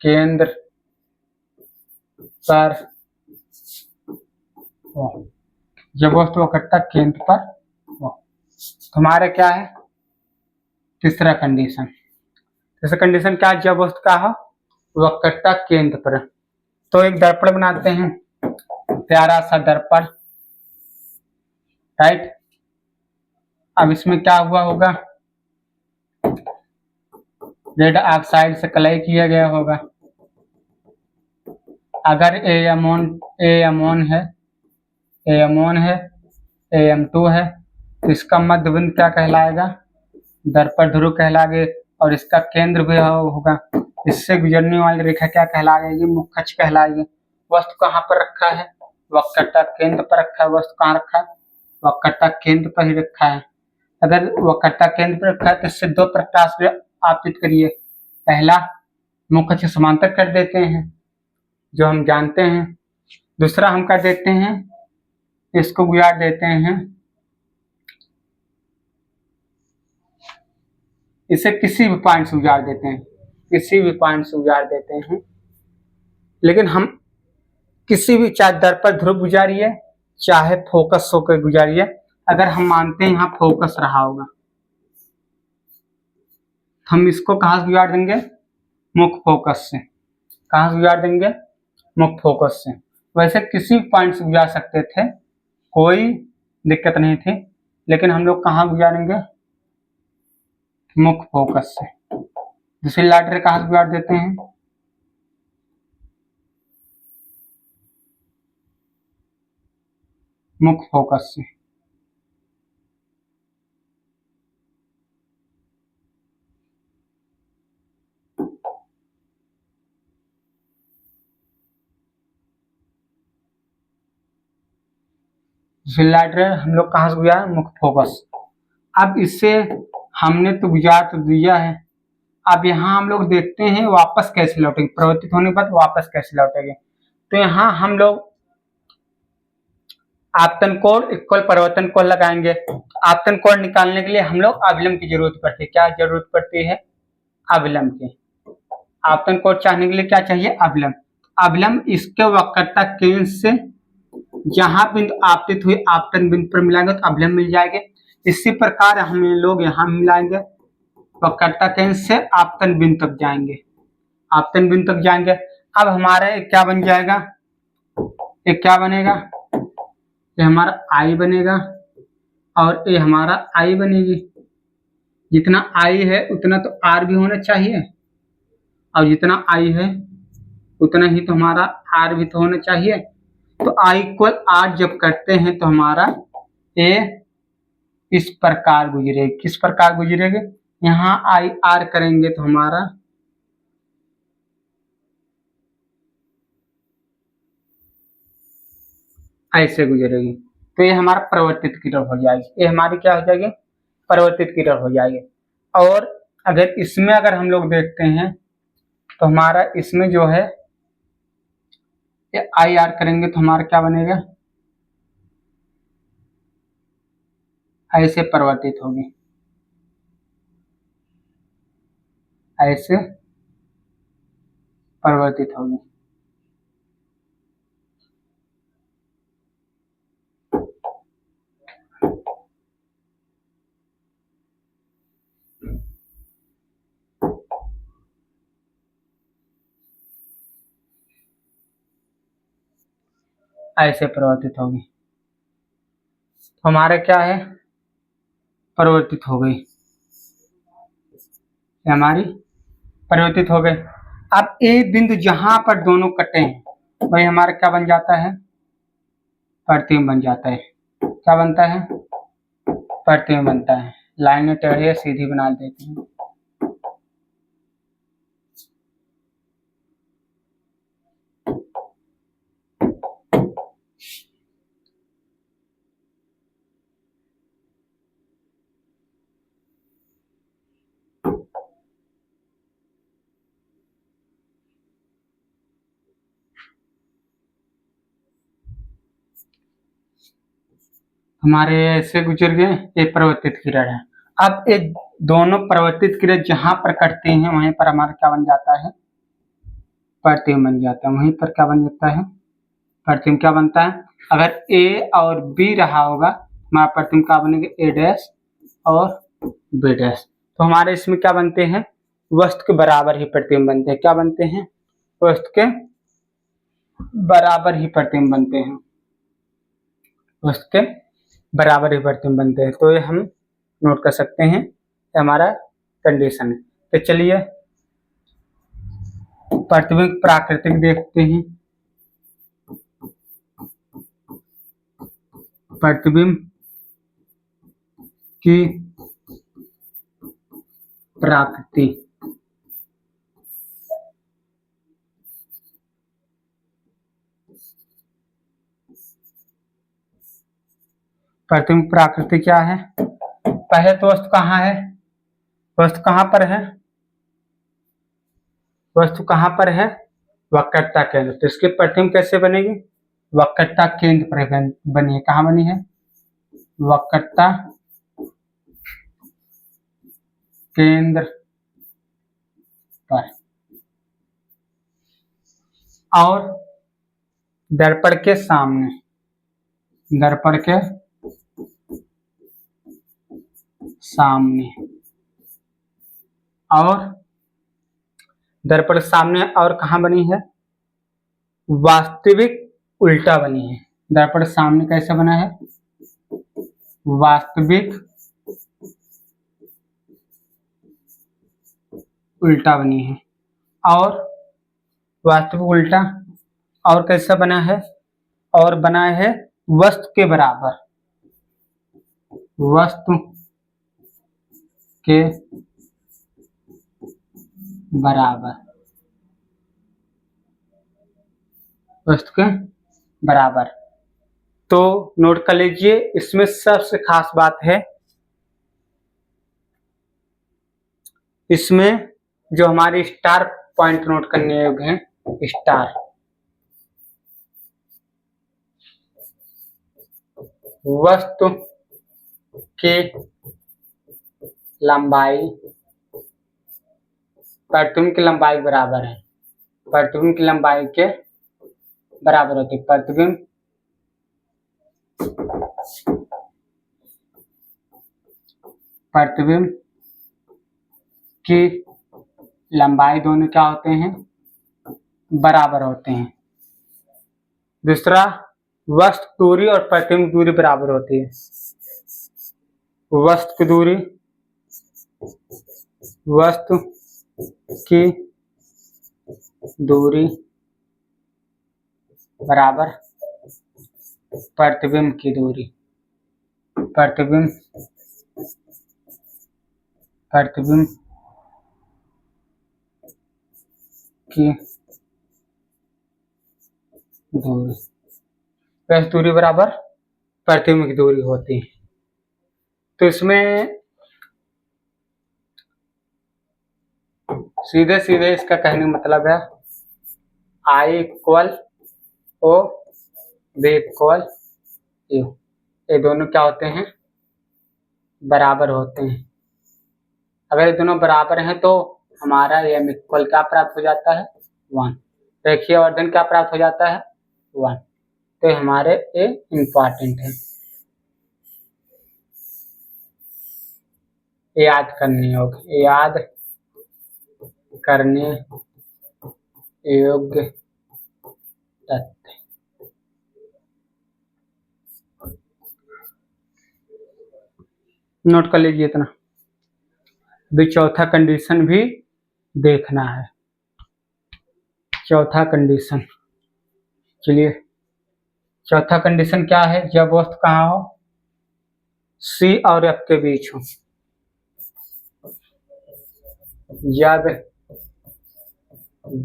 केंद्र पर हो, जब वस्तु वक्रता केंद्र पर हो। तो हमारा क्या है तीसरा कंडीशन, तीसरा कंडीशन क्या है, जब वस्तु का हो वक्रता केंद्र पर। तो एक दर्पण बनाते हैं, प्यारा सा दर्पण, राइट। अब इसमें क्या हुआ होगा, रेड ऑक्साइड से कलई किया गया होगा। अगर एमोन है, AM2 है, तो इसका मध्य बिंदु क्या कहलाएगा, दर्पण ध्रुव कहलाएगा और इसका केंद्र भी होगा। इससे गुजरने वाली रेखा क्या कहलाएगी, मुख्य अक्ष कहलाएगी। वस्तु कहाँ पर रखा है, वक्रता केंद्र पर रखा है। वस्तु कहाँ रखा है, वक्रता केंद्र पर ही रखा है। अगर वक्रता केंद्र पर रखा है तो इससे दो प्रकाश आपतित करिए। पहला मुख्य अक्ष समांतर कर देते हैं जो हम जानते हैं, दूसरा हम कर देते हैं इसको गुजार देते हैं इसे किसी भी पॉइंट से उजाड़ देते हैं, किसी भी पॉइंट से उजाड़ देते हैं, लेकिन हम किसी भी, चाहे दर्पण ध्रुव गुजारिए चाहे फोकस होकर गुजारिए, अगर हम मानते हैं यहाँ फोकस रहा होगा, हम इसको कहाँ से उजाड़ देंगे? मुख्य फोकस से। कहाँ से उजाड़ देंगे? मुख्य फोकस से। वैसे किसी पॉइंट से गुजार सकते थे, कोई दिक्कत नहीं थी, लेकिन हम लोग कहाँ गुजारेंगे? मुख्य फोकस से। दूसरी लाइटर कहाँ से गुजार देते हैं? मुख्य फोकस से। दूसरी लाइटर हम लोग कहाँ से गुजार? मुख्य फोकस। अब इससे हमने तो गुजार तो दिया है, अब यहाँ हम लोग देखते हैं वापस कैसे लौटेंगे, परिवर्तित होने के बाद वापस कैसे लौटेंगे। तो यहाँ हम लोग आपतन कोण इक्वल परिवर्तन कोण लगाएंगे। आपतन कोण निकालने के लिए हम लोग अभिलंब की जरूरत पड़ती है। क्या जरूरत पड़ती है? अभिलंब की। आपतन कोण चाहने के लिए क्या चाहिए? अभिलंब। अभिलंब इसके वक्रता केंद्र से जहां बिंदु आपतित हुई आपतन बिंदु पर मिलाएंगे तो अभिलंब मिल जाएंगे। इसी प्रकार हम लोग यहाँ मिलाएंगे, वक्रता केंद्र से आपतन बिंदु तक जाएंगे, आपतन बिंदु तक जाएंगे। अब हमारा क्या बन जाएगा? ये क्या बनेगा? ये हमारा आई बनेगा और ये हमारा आई बनेगी। जितना आई है उतना तो आर भी होना चाहिए, और जितना आई है उतना ही तो हमारा आर भी तो होना चाहिए। तो आई इक्वल आर जब करते हैं तो हमारा ए इस प्रकार गुजरेगी। किस प्रकार गुजरेगी? यहाँ आई आर करेंगे तो हमारा ऐसे गुजरेगी। तो ये हमारा परिवर्तित किरण हो जाएगी। ये हमारी क्या हो जाएगी? परिवर्तित किरण हो जाएगी। और अगर इसमें अगर हम लोग देखते हैं तो हमारा इसमें जो है ये आई आर करेंगे तो हमारा क्या बनेगा? ऐसे परिवर्तित होगी, ऐसे परिवर्तित होगी। ऐसे परिवर्तित होगी। तो हमारे क्या है? परिवर्तित हो गई, हमारी परिवर्तित हो गए। अब एक बिंदु जहां पर दोनों कटे हैं वही हमारा क्या बन जाता है? प्रतिबिंब बन जाता है। क्या बनता है? प्रतिबिंब बनता है। लाइनें टेढ़ी सीधी बना देती हैं। हमारे ऐसे गुजर गए, ये परिवर्तित किरण है। अब ये दोनों परिवर्तित किरण जहां पर कटते हैं वहीं पर हमारा क्या बन जाता है? प्रतिबिंब बन जाता है। वहीं पर क्या बन जाता है? प्रतिबिंब। क्या बनता है? अगर ए और बी रहा होगा हमारा प्रतिबिंब क्या बनेगा? ए डैश और बी डैश। तो हमारे इसमें क्या बनते हैं? वस्तु के बराबर ही प्रतिबिंब बनते हैं। क्या बनते हैं? वस्तु के बराबर ही प्रतिबिंब बनते हैं, वस्तु के बराबर ही प्रतिबिंब बनते हैं। तो ये हम नोट कर सकते हैं, ये हमारा कंडीशन है। तो चलिए प्रतिबिंब प्राकृतिक देखते हैं। प्रतिबिंब की प्राकृति। प्रतिबिंब प्राकृति क्या है? पहले तो वस्तु कहाँ है? वस्तु कहाँ पर है? वस्तु कहाँ पर है? वक्रता केंद्र। तो इसकी प्रतिबिंब कैसे बनेगी? वक्रता केंद्र पर बनी है। कहाँ बनी है? वक्रता केंद्र पर और दर्पण के सामने, दर्पण के सामने और दर्पण सामने और कहाँ बनी है? वास्तविक उल्टा बनी है। दर्पण सामने कैसे बना है? वास्तविक उल्टा बनी है। और वास्तविक उल्टा और कैसा बना है? और बना है वस्तु के बराबर, वस्तु के बराबर, वस्तु के बराबर। तो नोट कर लीजिए, इसमें सबसे खास बात है, इसमें जो हमारी स्टार पॉइंट नोट करने योग्य है, स्टार वस्तु की लंबाई, प्रतिबिंब की लंबाई बराबर है, प्रतिबिंब की लंबाई के बराबर होती है। प्रतिबिंब की लंबाई दोनों क्या होते हैं? बराबर होते हैं। दूसरा, वस्तु दूरी और प्रतिबिंब दूरी बराबर होती है। वस्तु की दूरी, वस्तु की दूरी बराबर प्रतिबिंब की दूरी, प्रतिबिंब की दूरी, वस्तु दूरी बराबर प्रतिबिंब की दूरी होती है। तो इसमें सीधे सीधे इसका कहने का मतलब है I equal O, B equal U, ये दोनों क्या होते हैं? बराबर होते हैं। अगर ये दोनों बराबर हैं तो हमारा M इक्वल क्या प्राप्त हो जाता है? 1। रेखीय आवर्धन क्या प्राप्त हो जाता है? 1। तो हमारे ये इम्पॉर्टेंट है, याद करने योग्य, याद करने योग्य तथ्य। नोट कर लीजिए इतना। भी चौथा कंडीशन भी देखना है, चौथा कंडीशन। चलिए, चौथा कंडीशन क्या है? जब वस्तु कहाँ हो? C और F के बीच हो। जब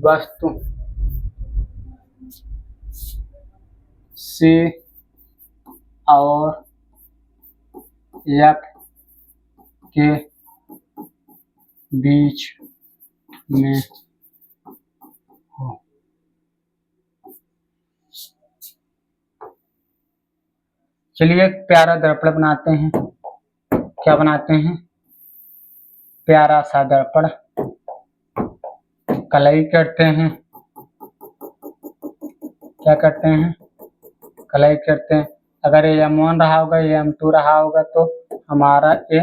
वस्तु C और F के बीच में हो। चलिए एक प्यारा दर्पण बनाते हैं। क्या बनाते हैं? प्यारा सा दर्पण। कलई करते हैं। क्या करते हैं? कलई करते हैं। अगर ये M1 रहा होगा, ये M2 रहा होगा, तो हमारा ये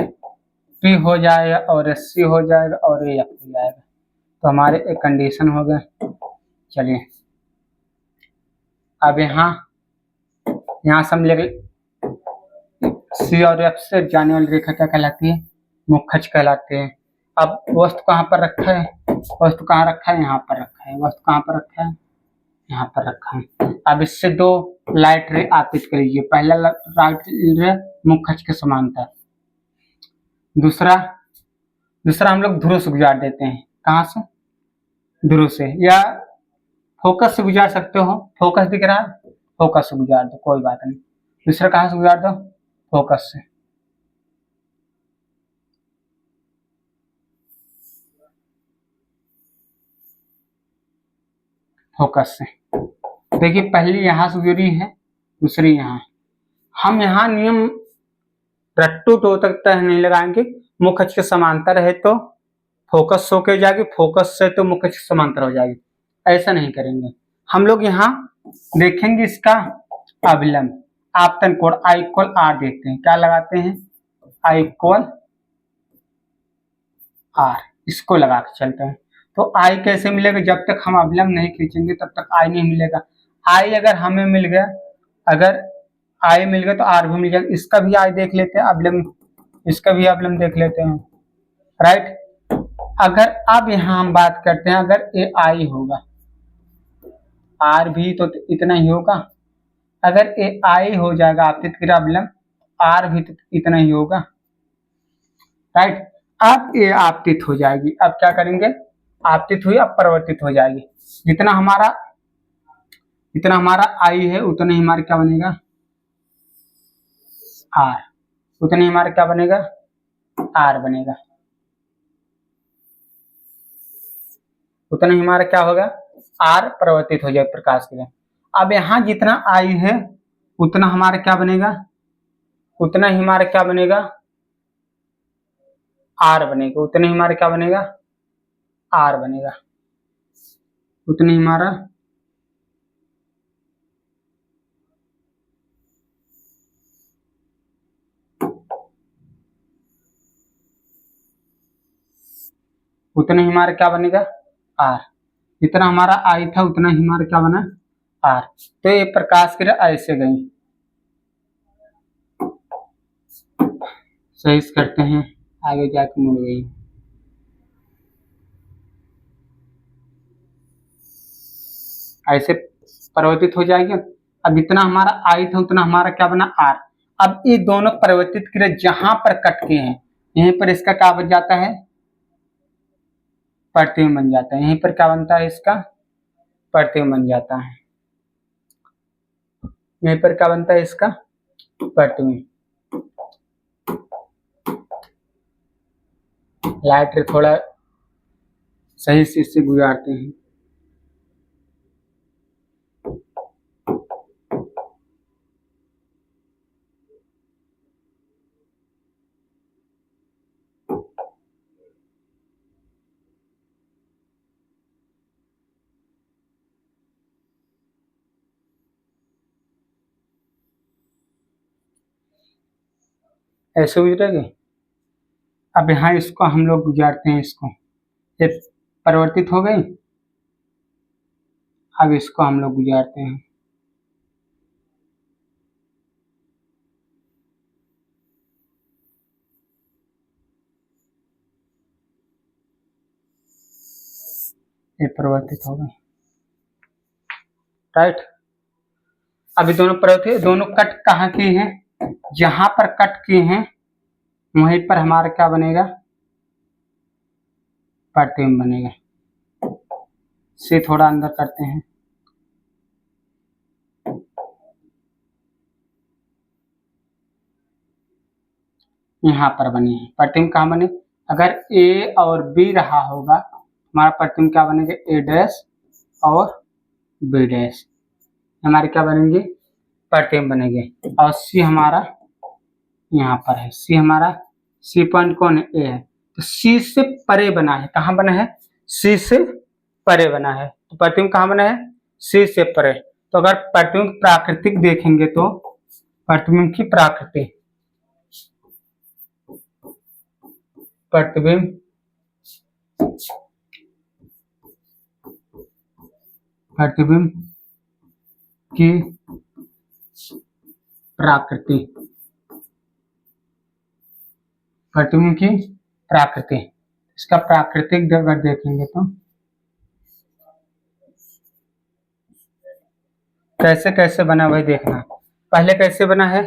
P हो जाएगा और ये C हो जाएगा और ये F हो जाएगा। तो हमारे एक कंडीशन हो गए। चलिए अब यहाँ से हम लेंगे C और F से जाने वाली रेखा क्या कहलाती है? मुखज कहलाती है। अब वस्तु कहाँ पर रखा है? वस्तु कहाँ रखा है? यहाँ पर रखा है। वस्तु कहाँ पर रखा है? यहाँ पर रखा है। अब इससे दो लाइट रे आपतित करिए। पहला लाइट रे मुखज के समांतर, दूसरा हम लोग ध्रुव से गुजार देते हैं। कहाँ से? ध्रुव से, या फोकस से गुजार सकते हो। फोकस दिख रहा है, फोकस से गुजार दो, कोई बात नहीं। दूसरा कहाँ से गुजार दो? फोकस से। फोकस से देखिए, पहली यहाँ से गुजरी है, दूसरी यहाँ। हम यहाँ नियम रट्टू तो तक नहीं लगाएंगे, मुख्य अक्ष के समांतर है तो फोकस शो की जाएगी, फोकस से तो मुख्य अक्ष के समांतर हो जाएगी। ऐसा नहीं करेंगे हम लोग। यहाँ देखेंगे इसका अभिलंब आपतन कोण I इक्वल R देखते हैं, क्या लगाते हैं I इक्वल R, इसको लगा के चलते हैं। तो I कैसे मिलेगा, जब तक हम अभिलंब नहीं खींचेंगे तब तक I नहीं मिलेगा। I अगर हमें मिल गया, अगर I मिल गया तो R भी मिल जाएगा। इसका भी I देख लेते हैं अभिलंब, इसका भी अभिलंब देख लेते हैं, राइट। अगर अब यहाँ हम बात करते हैं, अगर ये I होगा, R भी तो इतना ही होगा। अगर ये I हो जाएगा आपतित क्रिया अभिलंब, R भी तो इतना ही होगा, राइट। अब ये आपतित हो जाएगी, अब क्या करेंगे, आपतित हुई अब परिवर्तित हो जाएगी। जितना हमारा I है उतना ही हमारा क्या बनेगा R, उतना ही हमारा क्या बनेगा R बनेगा, उतना ही हमारा क्या होगा R परिवर्तित हो जाए प्रकाश के लिए। अब यहाँ जितना I है उतना हमारा क्या बनेगा, उतना ही हमारा क्या बनेगा R बनेगा, उतना ही हमारा क्या बनेगा R बनेगा, उतना ही हमारा क्या बनेगा R। जितना हमारा I था उतना ही हमारा क्या बना R। तो ये प्रकाश क्रिया ऐसे गई। सही करते हैं, आगे जाके मुड़ गई। ऐसे परिवर्तित हो जाएगी। अब जितना हमारा I था उतना हमारा क्या बना R। अब ये दोनों परिवर्तित क्रिया जहां पर कट के हैं यहीं पर इसका क्या बन जाता है प्रतिबिंब बन जाता है। यहीं पर क्या बनता है इसका प्रतिबिंब बन जाता है, यहीं पर क्या बनता है इसका प्रतिबिंब। लाइट थोड़ा सही से इससे गुजारते हैं। ऐसे गुजरेगी। अब यहाँ इसको हम लोग गुजारते हैं, इसको ये परिवर्तित हो गई। अब इसको हम लोग गुजारते हैं, ये परिवर्तित हो गई, राइट। अभी दोनों परिवर्तित, दोनों कट कहाँ किए हैं, जहां पर कट किए हैं वहीं पर हमारा क्या बनेगा प्रतिबिंब बनेगा। से थोड़ा अंदर करते हैं, यहाँ पर बने हैं प्रतिबिंब। कहाँ बने, अगर A और B रहा होगा हमारा प्रतिबिंब क्या बनेगा A डैश और B डैश, हमारे क्या बनेंगे प्रतिबिंब बनेंगे। और C हमारा यहाँ पर है, C हमारा C पॉइंट कौन है A है, तो C से परे बना है। कहाँ बना है C से परे बना है, तो प्रतिबिंब कहाँ बना है C से परे। तो अगर प्रतिबिंब प्राकृतिक देखेंगे तो प्रतिबिंब की प्राकृति, प्रतिबिंब प्रतिबिंब की प्राकृति, प्रतिबिंब की प्राकृति, इसका प्राकृतिक अगर देखेंगे तो कैसे कैसे बना वही देखना। पहले कैसे बना है,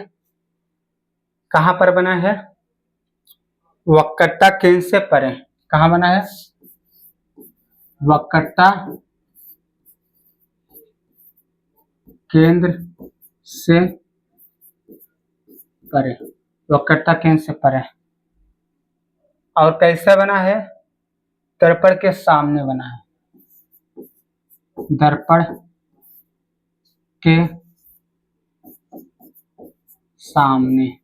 कहां पर बना है वक्रता केंद्र से परे, कहां बना है वक्रता केंद्र से परे, वक्रता केंद्र से परे। और कैसे बना है दर्पण के सामने बना है, दर्पण के सामने।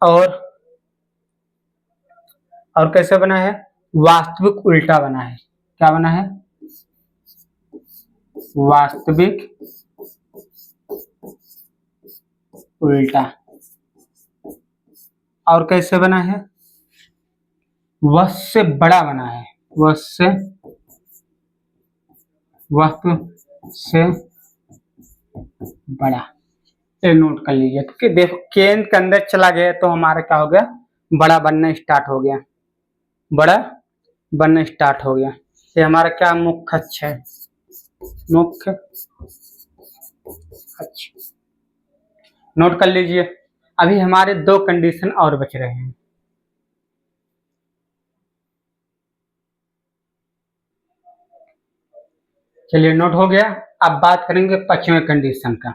और कैसे बना है, वास्तविक उल्टा बना है। क्या बना है, वास्तविक उल्टा। और कैसे बना है, वह से बड़ा बना है, वह से बड़ा। ये नोट कर लीजिए कि देखो केंद्र के अंदर चला गया तो हमारा क्या हो गया, बड़ा बनना स्टार्ट हो गया, बड़ा बनना स्टार्ट हो गया। ये हमारा क्या मुख्य अक्ष है, मुख्य अक्ष। नोट कर लीजिए। अभी हमारे 2 कंडीशन और बच रहे हैं। चलिए नोट हो गया। अब बात करेंगे 5वें कंडीशन का।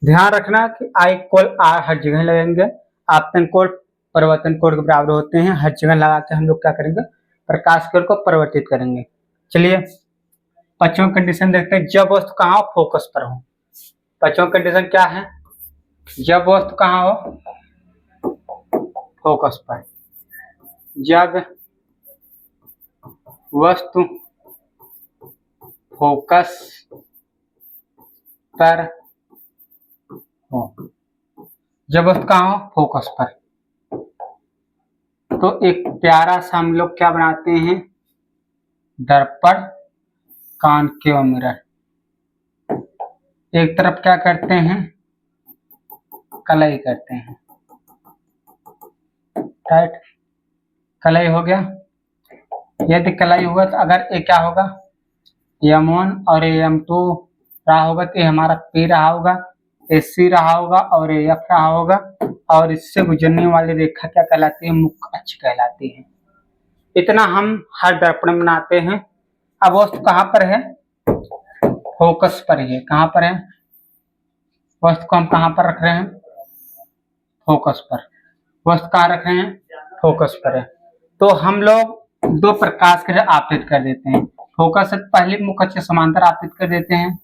ध्यान रखना कि आई इक्वल आर हर जगह लगेंगे, आपतन कोण परिवर्तन कोण के बराबर होते हैं, हर जगह लगा के हम लोग क्या करेंगे, प्रकाश कोण को परिवर्तित करेंगे। चलिए 5वां कंडीशन देखते हैं, जब वस्तु कहाँ हो, फोकस पर हो। 5वां कंडीशन क्या है, जब वस्तु कहाँ हो, फोकस पर। जब वस्तु फोकस पर हो, जब वस्तु कहाँ हो, फोकस पर, तो एक प्यारा सा हम लोग क्या बनाते हैं, दर्पण कॉनकेव मिरर। एक तरफ क्या करते हैं, कलई करते हैं, राइट, कलई हो गया। यदि कलई हुआ तो अगर ये क्या होगा, M1 और M2 रहा होगा तो ये हमारा P रहा होगा, AC रहा होगा और F रहा होगा, और इससे गुजरने वाली रेखा क्या कहलाती है, मुख्य अक्ष कहलाती है। इतना हम हर दर्पण में बनाते हैं। अब वस्तु कहाँ पर है, फोकस पर है। कहाँ पर है, वस्तु को हम कहाँ पर रख रहे हैं, फोकस पर। वस्तु कहाँ रख रहे हैं, फोकस पर है। तो हम लोग 2 प्रकाश के आपतित कर देते हैं। फोकस से पहले मुख्य अक्ष समांतर आपतित कर देते हैं,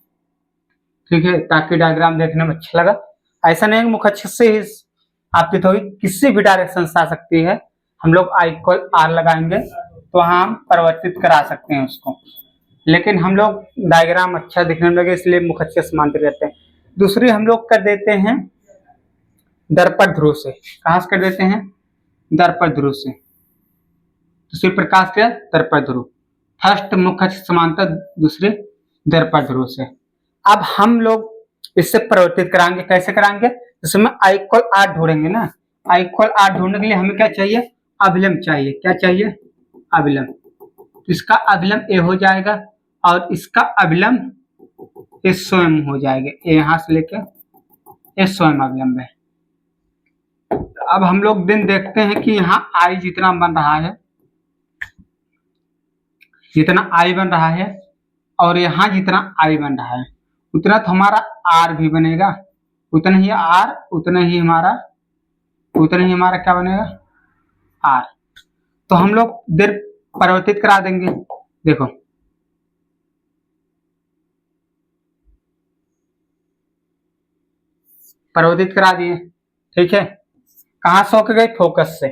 ठीक है, ताकि डायग्राम देखने में अच्छा लगा। ऐसा नहीं मुख्य अक्ष से ही आपतित होगी, किसी भी डायरेक्शन से आ सकती है। हम लोग आई इक्वल आर लगाएंगे तो हम परिवर्तित करा सकते हैं उसको, लेकिन हम लोग डायग्राम अच्छा दिखने लगे इसलिए मुख्य अक्ष समांतर रहते हैं। दूसरी हम लोग कर देते हैं दर्पण ध्रुव से। कहाँ से कर देते हैं, दर्पण ध्रुव से। दूसरी प्रकाश के दर्पण ध्रुव, फर्स्ट मुख्य अक्ष समांतर, दूसरे दर्पण ध्रुव से। अब हम लोग इससे परिवर्तित कराएंगे। कैसे कराएंगे, जिसमें आई इक्वल आर ढूंढेंगे ना, आई इक्वल आर ढूंढने के लिए हमें क्या चाहिए, अभिलंब चाहिए। क्या चाहिए, अभिलंब। तो इसका अभिलंब ए हो जाएगा और इसका अभिलंब ए स्वयं हो जाएगा, ए यहां से लेके ए स्वयं अभिलंब है। अब हम लोग दिन देखते हैं कि यहाँ आई जितना बन रहा है, जितना आई बन रहा है और यहाँ जितना आई बन रहा है उतना तो हमारा आर भी बनेगा, उतना ही आर, उतना ही हमारा क्या बनेगा, आर। तो हम लोग देर परिवर्तित करा देंगे। देखो परिवर्तित करा दिए, ठीक है। कहाँ से होके गए, फोकस से।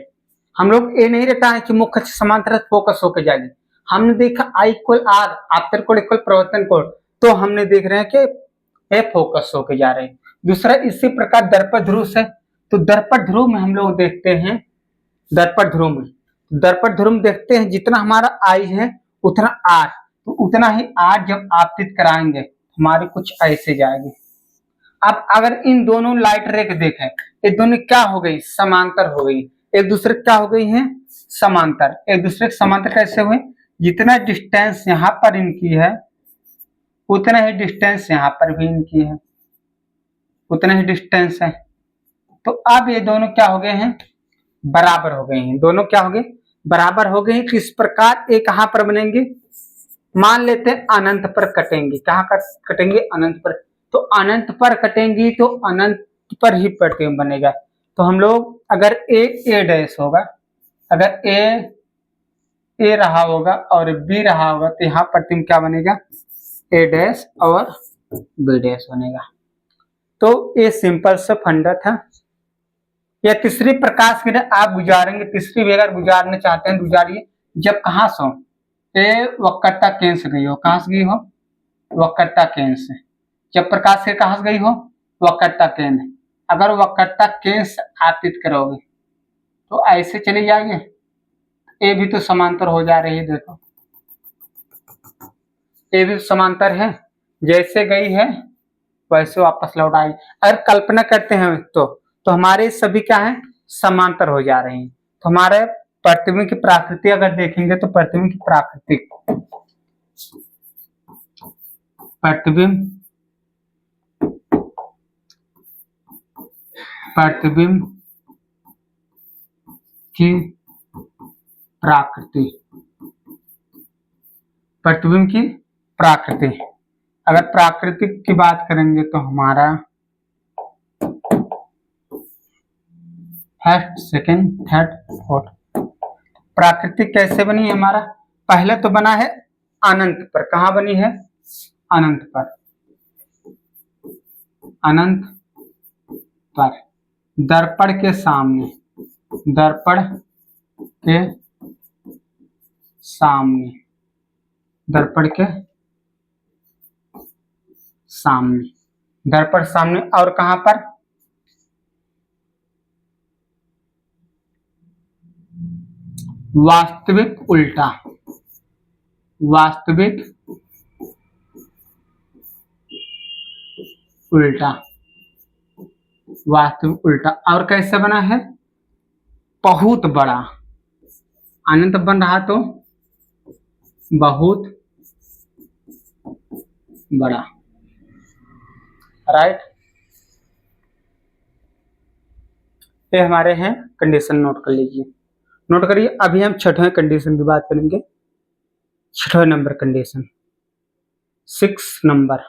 हम लोग ये नहीं रहता है कि मुख्य अक्ष समांतर फोकस होके जाएगी। हमने देखा आई इक्वल आर, आपतन कोण इक्वल परिवर्तन कोण, तो हमने देख रहे हैं कि ए फोकस होके जा रहे हैं। दूसरा इसी प्रकार दर्पण ध्रुव से, तो दर्पण ध्रुव में हम लोग देखते हैं, दर्पण ध्रुव में देखते हैं जितना हमारा आई है उतना आर, तो उतना ही आर जब आपतित कराएंगे हमारी कुछ ऐसे जाएगी। अब अगर इन दोनों लाइट रे के देखें, ये दोनों क्या हो गई, समांतर हो गई, एक दूसरे क्या हो गई है, समांतर। एक दूसरे के समांतर कैसे हुए, जितना डिस्टेंस यहाँ पर इनकी है उतना ही डिस्टेंस यहाँ पर भी इनकी है, उतना ही डिस्टेंस है। तो अब ये दोनों क्या हो गए हैं, बराबर हो गए हैं। दोनों क्या हो गए, बराबर हो गए हैं। किस प्रकार, ये कहाँ पर बनेंगे, मान लेते हैं अनंत पर कटेंगे। कहाँ कटेंगे, अनंत पर। तो अनंत पर कटेंगी तो अनंत पर ही प्रतिबिंब बनेगा। तो हम लोग अगर ए डैश होगा, अगर ए रहा होगा और बी रहा होगा तो यहाँ प्रतिबिंब क्या बनेगा, ए डैश और बी डैश बनेगा। तो ये सिंपल सा फंडा था। या तीसरी प्रकाश किरण आप गुजारेंगे, तीसरी भी अगर गुजारना चाहते हैं गुजारिए। जब कहाँ से ये वक्रता केंद्र से गई हो, कहाँ से गई हो, वक्रता केंद्र से। जब प्रकाश किरण कहाँ से गई हो, वक्रता केंद्र। अगर वक्रता केंद्र से आपतित करोगे तो ऐसे चले जाएंगे, ये भी तो समांतर हो जा रही है, देखो ये भी समांतर है, जैसे गई है वैसे वापस लौट आई। अगर कल्पना करते हैं तो हमारे सभी क्या है, समांतर हो जा रहे हैं। तो हमारे प्रतिबिंब की प्रकृति अगर देखेंगे तो प्रतिबिंब की प्रतिबिंब की प्राकृति, प्रतिबिंब की प्राकृति। अगर प्राकृतिक की बात करेंगे तो हमारा फर्स्ट, सेकंड, थर्ड, फोर्थ। प्राकृतिक कैसे बनी हमारा, पहले तो बना है अनंत पर। कहाँ बनी है, अनंत पर, अनंत पर, दर्पण के सामने, दर्पण के सामने, दर्पण के सामने, दर्पण सामने। और कहां पर, वास्तविक उल्टा, वास्तविक उल्टा, वास्तविक उल्टा। और कैसे बना है, बहुत बड़ा, अनंत बन रहा तो बहुत बड़ा, राइट। ये हमारे हैं कंडीशन, नोट कर लीजिए, नोट करिए। अभी हम छठवें कंडीशन की बात करेंगे, छठवें नंबर कंडीशन, 6 नंबर।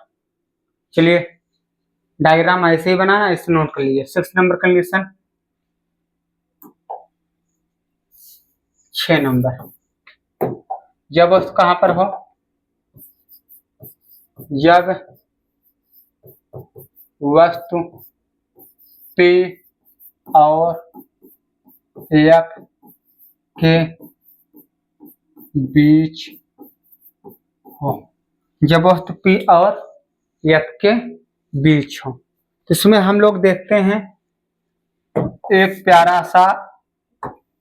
चलिए डायग्राम ऐसे ही बनाना, इसे नोट कर लीजिए। 6 नंबर कंडीशन, 6 नंबर। जब वस्तु कहां पर हो, जब वस्तु P और F के बीच हो, जब वस्तु P और F के बीच हो, तो इसमें हम लोग देखते हैं एक प्यारा सा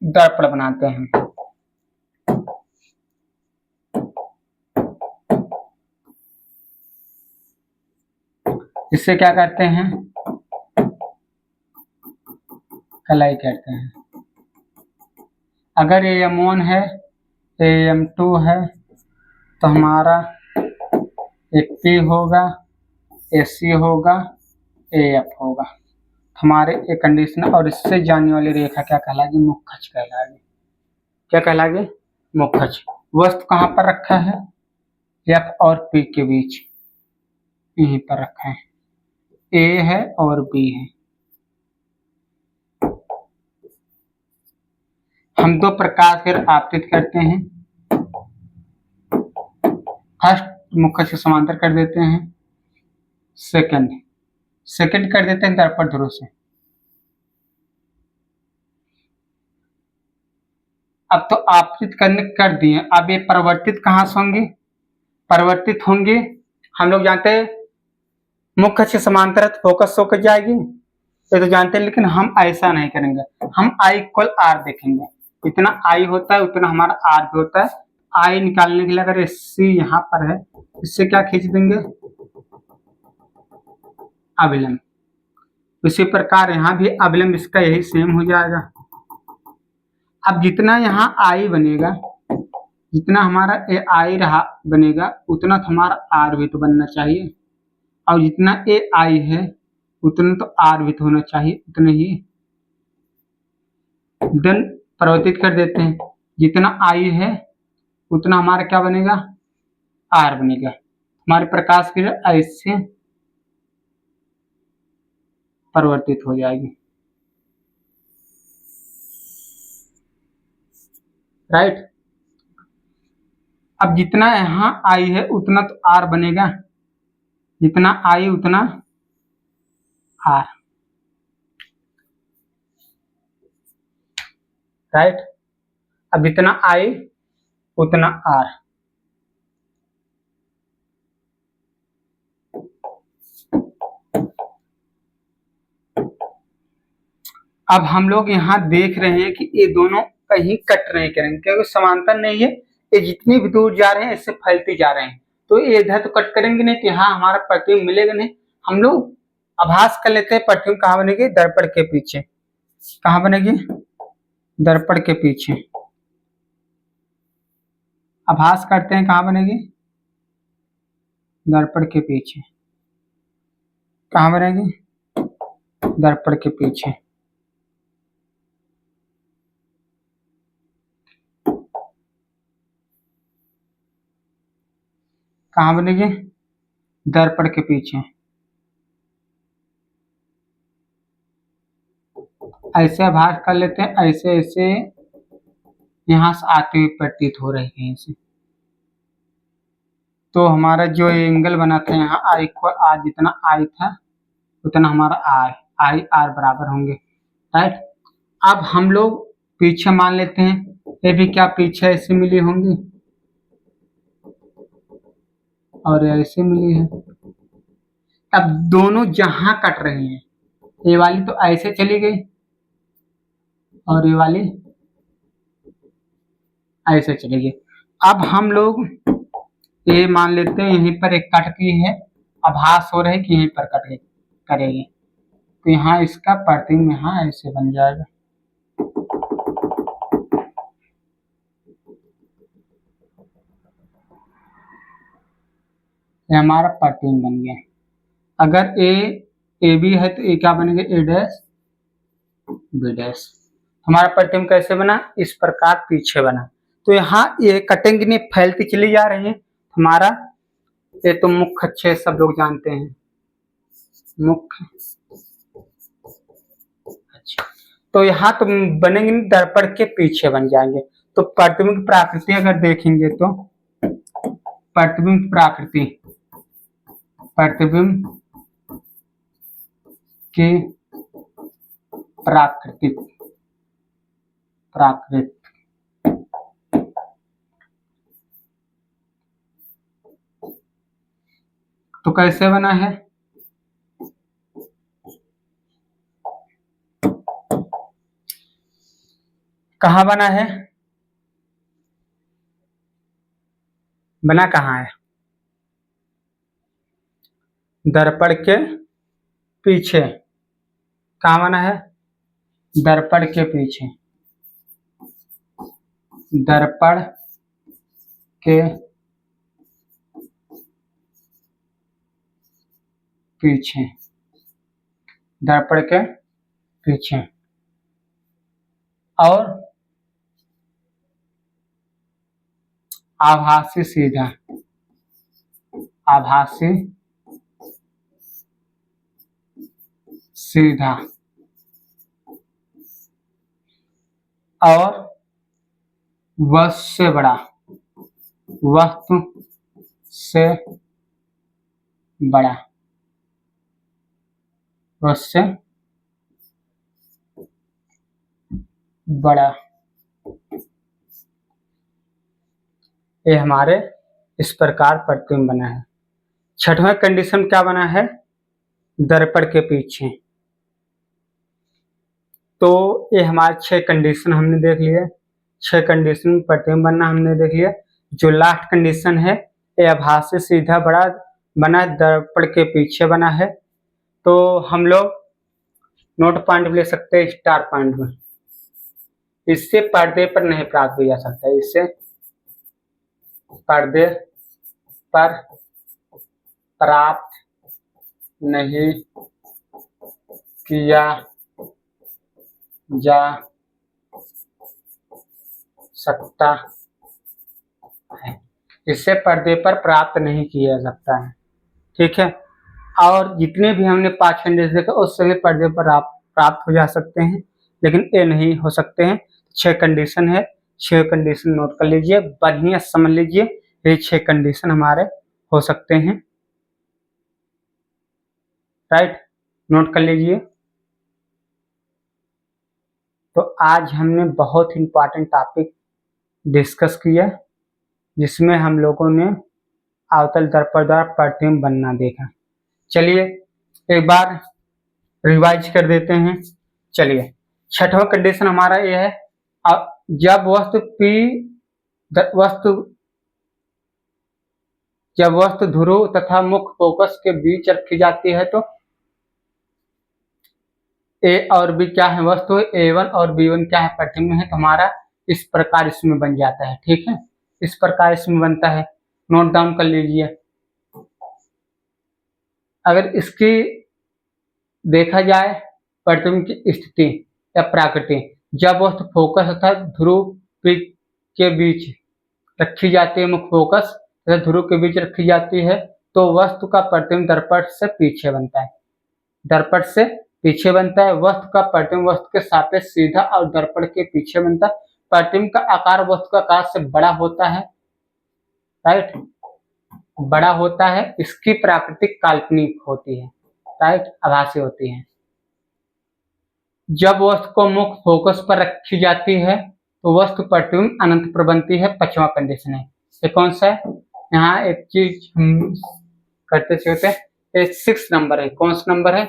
दर्पण बनाते हैं। इससे क्या करते हैं, कलाई कहते हैं। अगर ये M1 है, ये M2 है, तो हमारा एक P होगा, AC होगा, AF होगा। हमारे एक कंडीशन, और इससे जाने वाली रेखा क्या कहलाएगी, मुखच कहलाएगी। क्या कहलाएगी, मुखच। वस्तु कहाँ पर रखा है, F और P के बीच, यहीं पर रखा है। A है और B है। हम 2 प्रकार से आपतित करते हैं। फर्स्ट मुखच से समांतर कर देते हैं, सेकंड कर देते हैं दर्पण ध्रुव से। अब तो आपतित करने कर दिए, अब ये परिवर्तित कहाँ से होंगे, परिवर्तित होंगे, हम लोग जानते हैं मुख्य से समांतर फोकस होकर जाएगी, ये तो जानते हैं। लेकिन हम ऐसा नहीं करेंगे, हम I इक्वल R देखेंगे। इतना I होता है उतना हमारा R भी होता है। I निकालने के लिए अगर C यहाँ पर है, इससे क्या खींच देंगे, अभिलंब। इसी प्रकार यहाँ भी अभिलंब इसका यही सेम हो जाएगा। अब जितना यहाँ I बनेगा, जितना हमारा AI रहा बनेगा, उतना तो हमारा R भी तो बनना चाहिए, और जितना AI है उतना तो R भी तो होना चाहिए, उतना ही। देन परिवर्तित कर देते हैं, जितना I है उतना हमारा क्या बनेगा, R बनेगा। हमारे प्रकाश की ऐसे परिवर्तित हो जाएगी, राइट। अब जितना यहाँ I है उतना तो R बनेगा, जितना I उतना R। राइट। अब इतना I उतना R। अब हम लोग यहाँ देख रहे हैं कि ये दोनों कहीं कट नहीं करेंगे क्योंकि समांतर नहीं है, ये जितनी भी दूर जा रहे हैं इससे फैलते जा रहे हैं, तो ये इधर तो कट करेंगे नहीं कि हाँ हमारा प्रतिबिंब मिलेगा नहीं। हम लोग आभास कर लेते हैं प्रतिबिंब कहाँ बनेगी, दर्पण के पीछे। कहाँ बनेगी, दर्पण के पीछे। आभास करते हैं कहाँ बनेगी, दर्पण के पीछे। कहाँ बनेगी, दर्पण के पीछे। कहाँ बनेगी, दर्पण के पीछे। ऐसे आभास कर लेते हैं, ऐसे ऐसे यहाँ से आते हुए प्रतीत हो रही है ऐसे। तो हमारा जो एंगल बना था यहाँ आई को आज जितना आई था उतना हमारा आई आर बराबर होंगे, राइट। अब हम लोग पीछे मान लेते हैं, ये भी क्या पीछे ऐसे मिली होंगी और ऐसे मिली है। अब दोनों जहां कट रही हैं, ये वाली तो ऐसे चली गई और ये वाली ऐसे चली गई। अब हम लोग ये मान लेते हैं यहीं पर एक कट की है, आभास हो रहा है कि यहीं पर कट करेगी, तो यहाँ इसका प्रतिबिंब यहाँ ऐसे बन जाएगा। ये हमारा प्रतिबिंब बन गया। अगर ए बी है तो ए क्या बनेगा, ए डैश बी डैश। हमारा प्रतिबिंब कैसे बना, इस प्रकार पीछे बना। तो यहाँ ये कटेंगे नहीं, फैलती चली जा रही है। हमारा ये तो मुख्य अच्छे सब लोग जानते हैं, मुख्य। अच्छा, तो यहाँ तो बनेंगे नहीं, दर्पण के पीछे बन जाएंगे। तो प्रतिबिंब की प्रकृति अगर देखेंगे तो प्रतिबिंब प्रकृति, प्रतिबिंब की प्राकृतिक तो कैसे बना है, कहाँ बना है, बना कहाँ है, दर्पण के पीछे। कहाँ बना है, दर्पण के पीछे, दर्पण के पीछे, दर्पण के पीछे। और आभासी सीधा, आभासी सीधा और वस्तु से बड़ा, वस्तु से बड़ा, वस्तु से बड़ा। ये हमारे इस प्रकार प्रतिबिंब बना है। छठवां कंडीशन क्या बना है, दर्पण के पीछे। तो ये हमारे 6 कंडीशन हमने देख लिए, 6 कंडीशन प्रतिबिंब बनना हमने देख लिया। जो लास्ट कंडीशन है ये आभासी सीधा बड़ा बना, दर्पण के पीछे बना है। तो हम लोग नोट पॉइंट भी ले सकते हैं, स्टार पॉइंट में। इससे पर्दे पर नहीं प्राप्त किया जा सकता, इससे पर्दे पर प्राप्त नहीं किया जा सकता है, इससे पर्दे पर प्राप्त नहीं किया जा सकता है, ठीक है। और जितने भी हमने 5 कंडीशन देखे उस सभी पर्दे पर आप प्राप्त हो जा सकते हैं, लेकिन ये नहीं हो सकते हैं। 6 कंडीशन है, 6 कंडीशन नोट कर लीजिए, बढ़िया समझ लीजिए, ये 6 कंडीशन हमारे हो सकते हैं, राइट। नोट कर लीजिए। तो आज हमने बहुत इंपॉर्टेंट टॉपिक डिस्कस किया, जिसमें हम लोगों ने अवतल दर्पण द्वारा प्रतिबिंब बनना देखा। चलिए एक बार रिवाइज कर देते हैं। चलिए, छठवां कंडीशन हमारा ये है, जब वस्तु ध्रुव तथा मुख्य फोकस के बीच रखी जाती है तो ए और बी क्या है, वस्तु A1 और B1 क्या है, प्रतिबिंब है। तो हमारा इस प्रकार इसमें बन जाता है। ठीक है, इस प्रकार इसमें बनता है, नोट डाउन कर लीजिए। अगर इसकी देखा जाए प्रतिबिंब की स्थिति या प्रकृति, जब वस्तु फोकस तथा ध्रुव के बीच रखी जाती है, मुख्य फोकस तथा ध्रुव के बीच रखी जाती है, तो वस्तु का प्रतिबिंब दर्पण से पीछे बनता है। दर्पण से पीछे बनता है। वस्तु का प्रतिबिंब वस्तु के सापेक्ष सीधा और दर्पण के पीछे बनता है। प्रतिबिंब का आकार वस्तु का आकार से बड़ा होता है, राइट, बड़ा होता है। इसकी प्राकृतिक काल्पनिक होती है, राइट, आभासी होती है। जब वस्तु को मुख्य फोकस पर रखी जाती है तो वस्तु प्रतिबिंब अनंत पर बनती है। पांचवा कंडीशन है। ये कौन सा है? यहाँ एक चीज हम करते चलते हैं, ये 6 नंबर है। कौन सा नंबर है?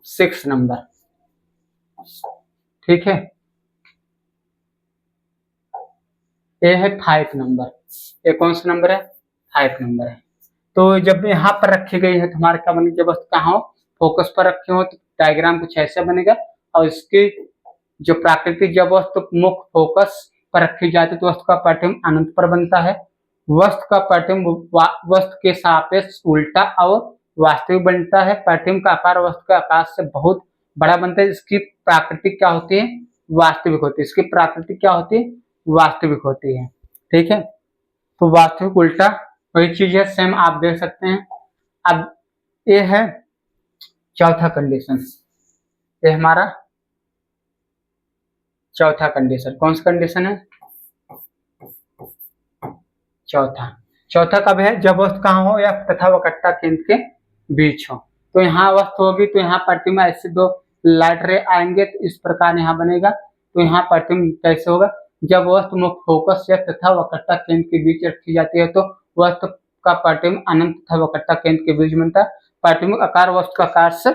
6 नंबर। ठीक है, ये है 5 नंबर। ये कौन सा नंबर है? 5 नंबर है। तो जब यहाँ पर रखी गई है तो हमारे क्या बनेगी, जब वस्तु कहाँ हो, फोकस पर रखे हो, तो डायग्राम कुछ ऐसा बनेगा। और इसकी जो प्राकृतिक, जब वस्तु मुख्य फोकस पर रखी जाती है तो वस्तु का प्रतिबिंब अनंत पर बनता है। वस्तु का प्रतिबिंब वस्तु के सापेक्ष उल्टा और वास्तविक बनता है। प्रतिबिंब का आकार वस्तु के आकार से बहुत बड़ा बनता है। इसकी प्राकृतिक क्या होती है? वास्तविक होती है। इसकी प्राकृतिक क्या होती है? वास्तविक होती है। ठीक है, तो वास्तविक उल्टा वही चीज है, सेम आप देख सकते हैं। अब ये है चौथा कंडीशन। ये हमारा चौथा कंडीशन। कौन सा कंडीशन है? चौथा कब है? जब वस्तु कहाँ हो या तथा वक्रता केंद्र के बीच हो। तो यहाँ वस्तु होगी तो यहाँ प्रतिबिंब ऐसे दो लाइट रे आएंगे, तो इस प्रकार यहाँ बनेगा। तो यहाँ प्रतिबिंब कैसे होगा? जब वस्तु मुख्य फोकस या तथा वक्रता केंद्र के बीच रखी जाती है तो वस्तु का प्रतिबिंब अनंत तथा वक्रता केंद्र के बीच बनता है। प्रतिबिंब आकार वस्तु का आकार से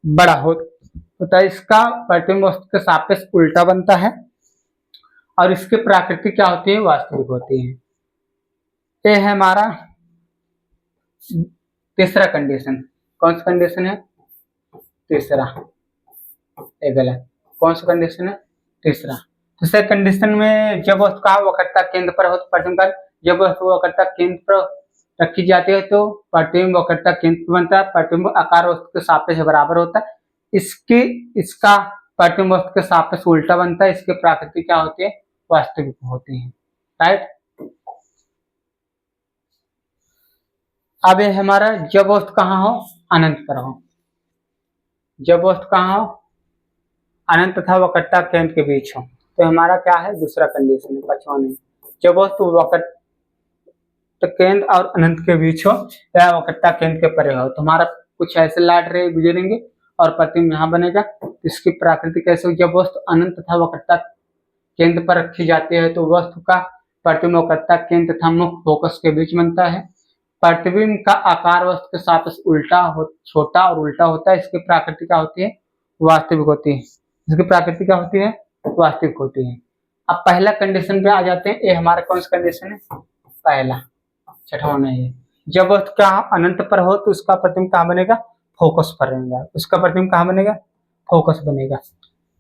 बड़ा होता है। इसका प्रतिबिंब वस्तु के सापेक्ष उल्टा बनता है और इसकी प्राकृतिक क्या होती है? वास्तविक होती है। ये है हमारा तीसरा कंडीशन। कौन सा कंडीशन है? तीसरा। ये गलत। कौन सा कंडीशन है? तीसरा। तीसरे कंडीशन में जब वस्तु का वक्रता केंद्र पर हो तो प्रतिबिंब, जब वस्तु वक्रता केंद्र पर रखी जाती है तो प्रतिबिंब वक्रता केंद्र पर बनता है। प्रतिबिंब आकार वस्तु के सापेक्ष बराबर होता है। इसका प्रतिबिंब वस्तु के सापेक्ष उल्टा बनता है। इसकी प्राकृतिक क्या होती है? वास्तविक होती है, राइट। अब ये हमारा जब वस्तु कहाँ हो? अनंत पर हो। जब वस्तु कहाँ हो? अनंत तथा वक्रता केंद्र के बीच हो। तो हमारा क्या है? दूसरा कंडीशन है, पांचवा नहीं। जब वस्तु वक्रता केंद्र और अनंत के बीच हो या वक्रता केंद्र के परे हो तो हमारा कुछ ऐसे लाइट रे गुजरेंगे और प्रतिबिंब यहाँ बनेगा। इसकी प्राकृतिक कैसे हो? जब वस्तु अनंत तथा वक्रता केंद्र पर रखी जाती है तो वस्तु का प्रतिबिंब वक्रता केंद्र तथा मुख्य फोकस के बीच बनता है। प्रतिबिंब का आकार वस्तु के सापेक्ष छोटा और उल्टा होता है। इसकी प्राकृतिक क्या होती है? वास्तविक होती है। इसकी प्राकृतिक क्या होती है? वास्तविक होती है। अब पहला कंडीशन पे आ जाते हैं। ये हमारा कौन सा कंडीशन है? पहला, छठवां नहीं है। जब वस्तु का अनंत पर हो तो उसका प्रतिबिंब कहाँ बनेगा? फोकस पर रहेगा। उसका प्रतिबिंब कहाँ बनेगा? फोकस बनेगा।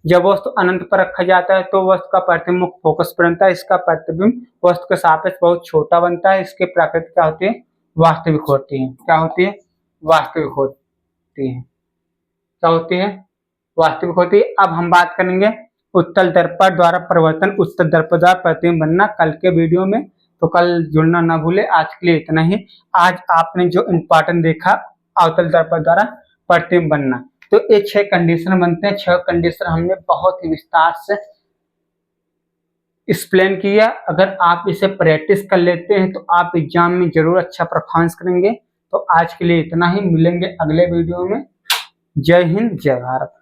जब वस्तु अनंत पर रखा जाता है तो वस्तु का प्रतिबिंब मुख्य फोकस पर बनता है। इसका प्रतिबिंब वस्तु के सापेक्ष बहुत छोटा बनता है। इसकी प्राकृतिक क्या होती है? वास्तविक होती है। क्या होती है? वास्तविक होती है। क्या होती है? वास्तविक होती है। अब हम बात करेंगे उत्तल दर्पण द्वारा परिवर्तन, उत्तल दर्पण द्वारा प्रतिबिंब बनना कल के वीडियो में। तो कल जुड़ना ना भूले। आज के लिए इतना ही। आज आपने जो इम्पोर्टेंट देखा अवतल दर्पण द्वारा प्रतिबिंब बनना, तो ये 6 कंडीशन बनते हैं। 6 कंडीशन हमने बहुत ही विस्तार से एक्सप्लेन किया। अगर आप इसे प्रैक्टिस कर लेते हैं तो आप एग्जाम में जरूर अच्छा परफॉर्मेंस करेंगे। तो आज के लिए इतना ही। मिलेंगे अगले वीडियो में। जय हिंद, जय भारत।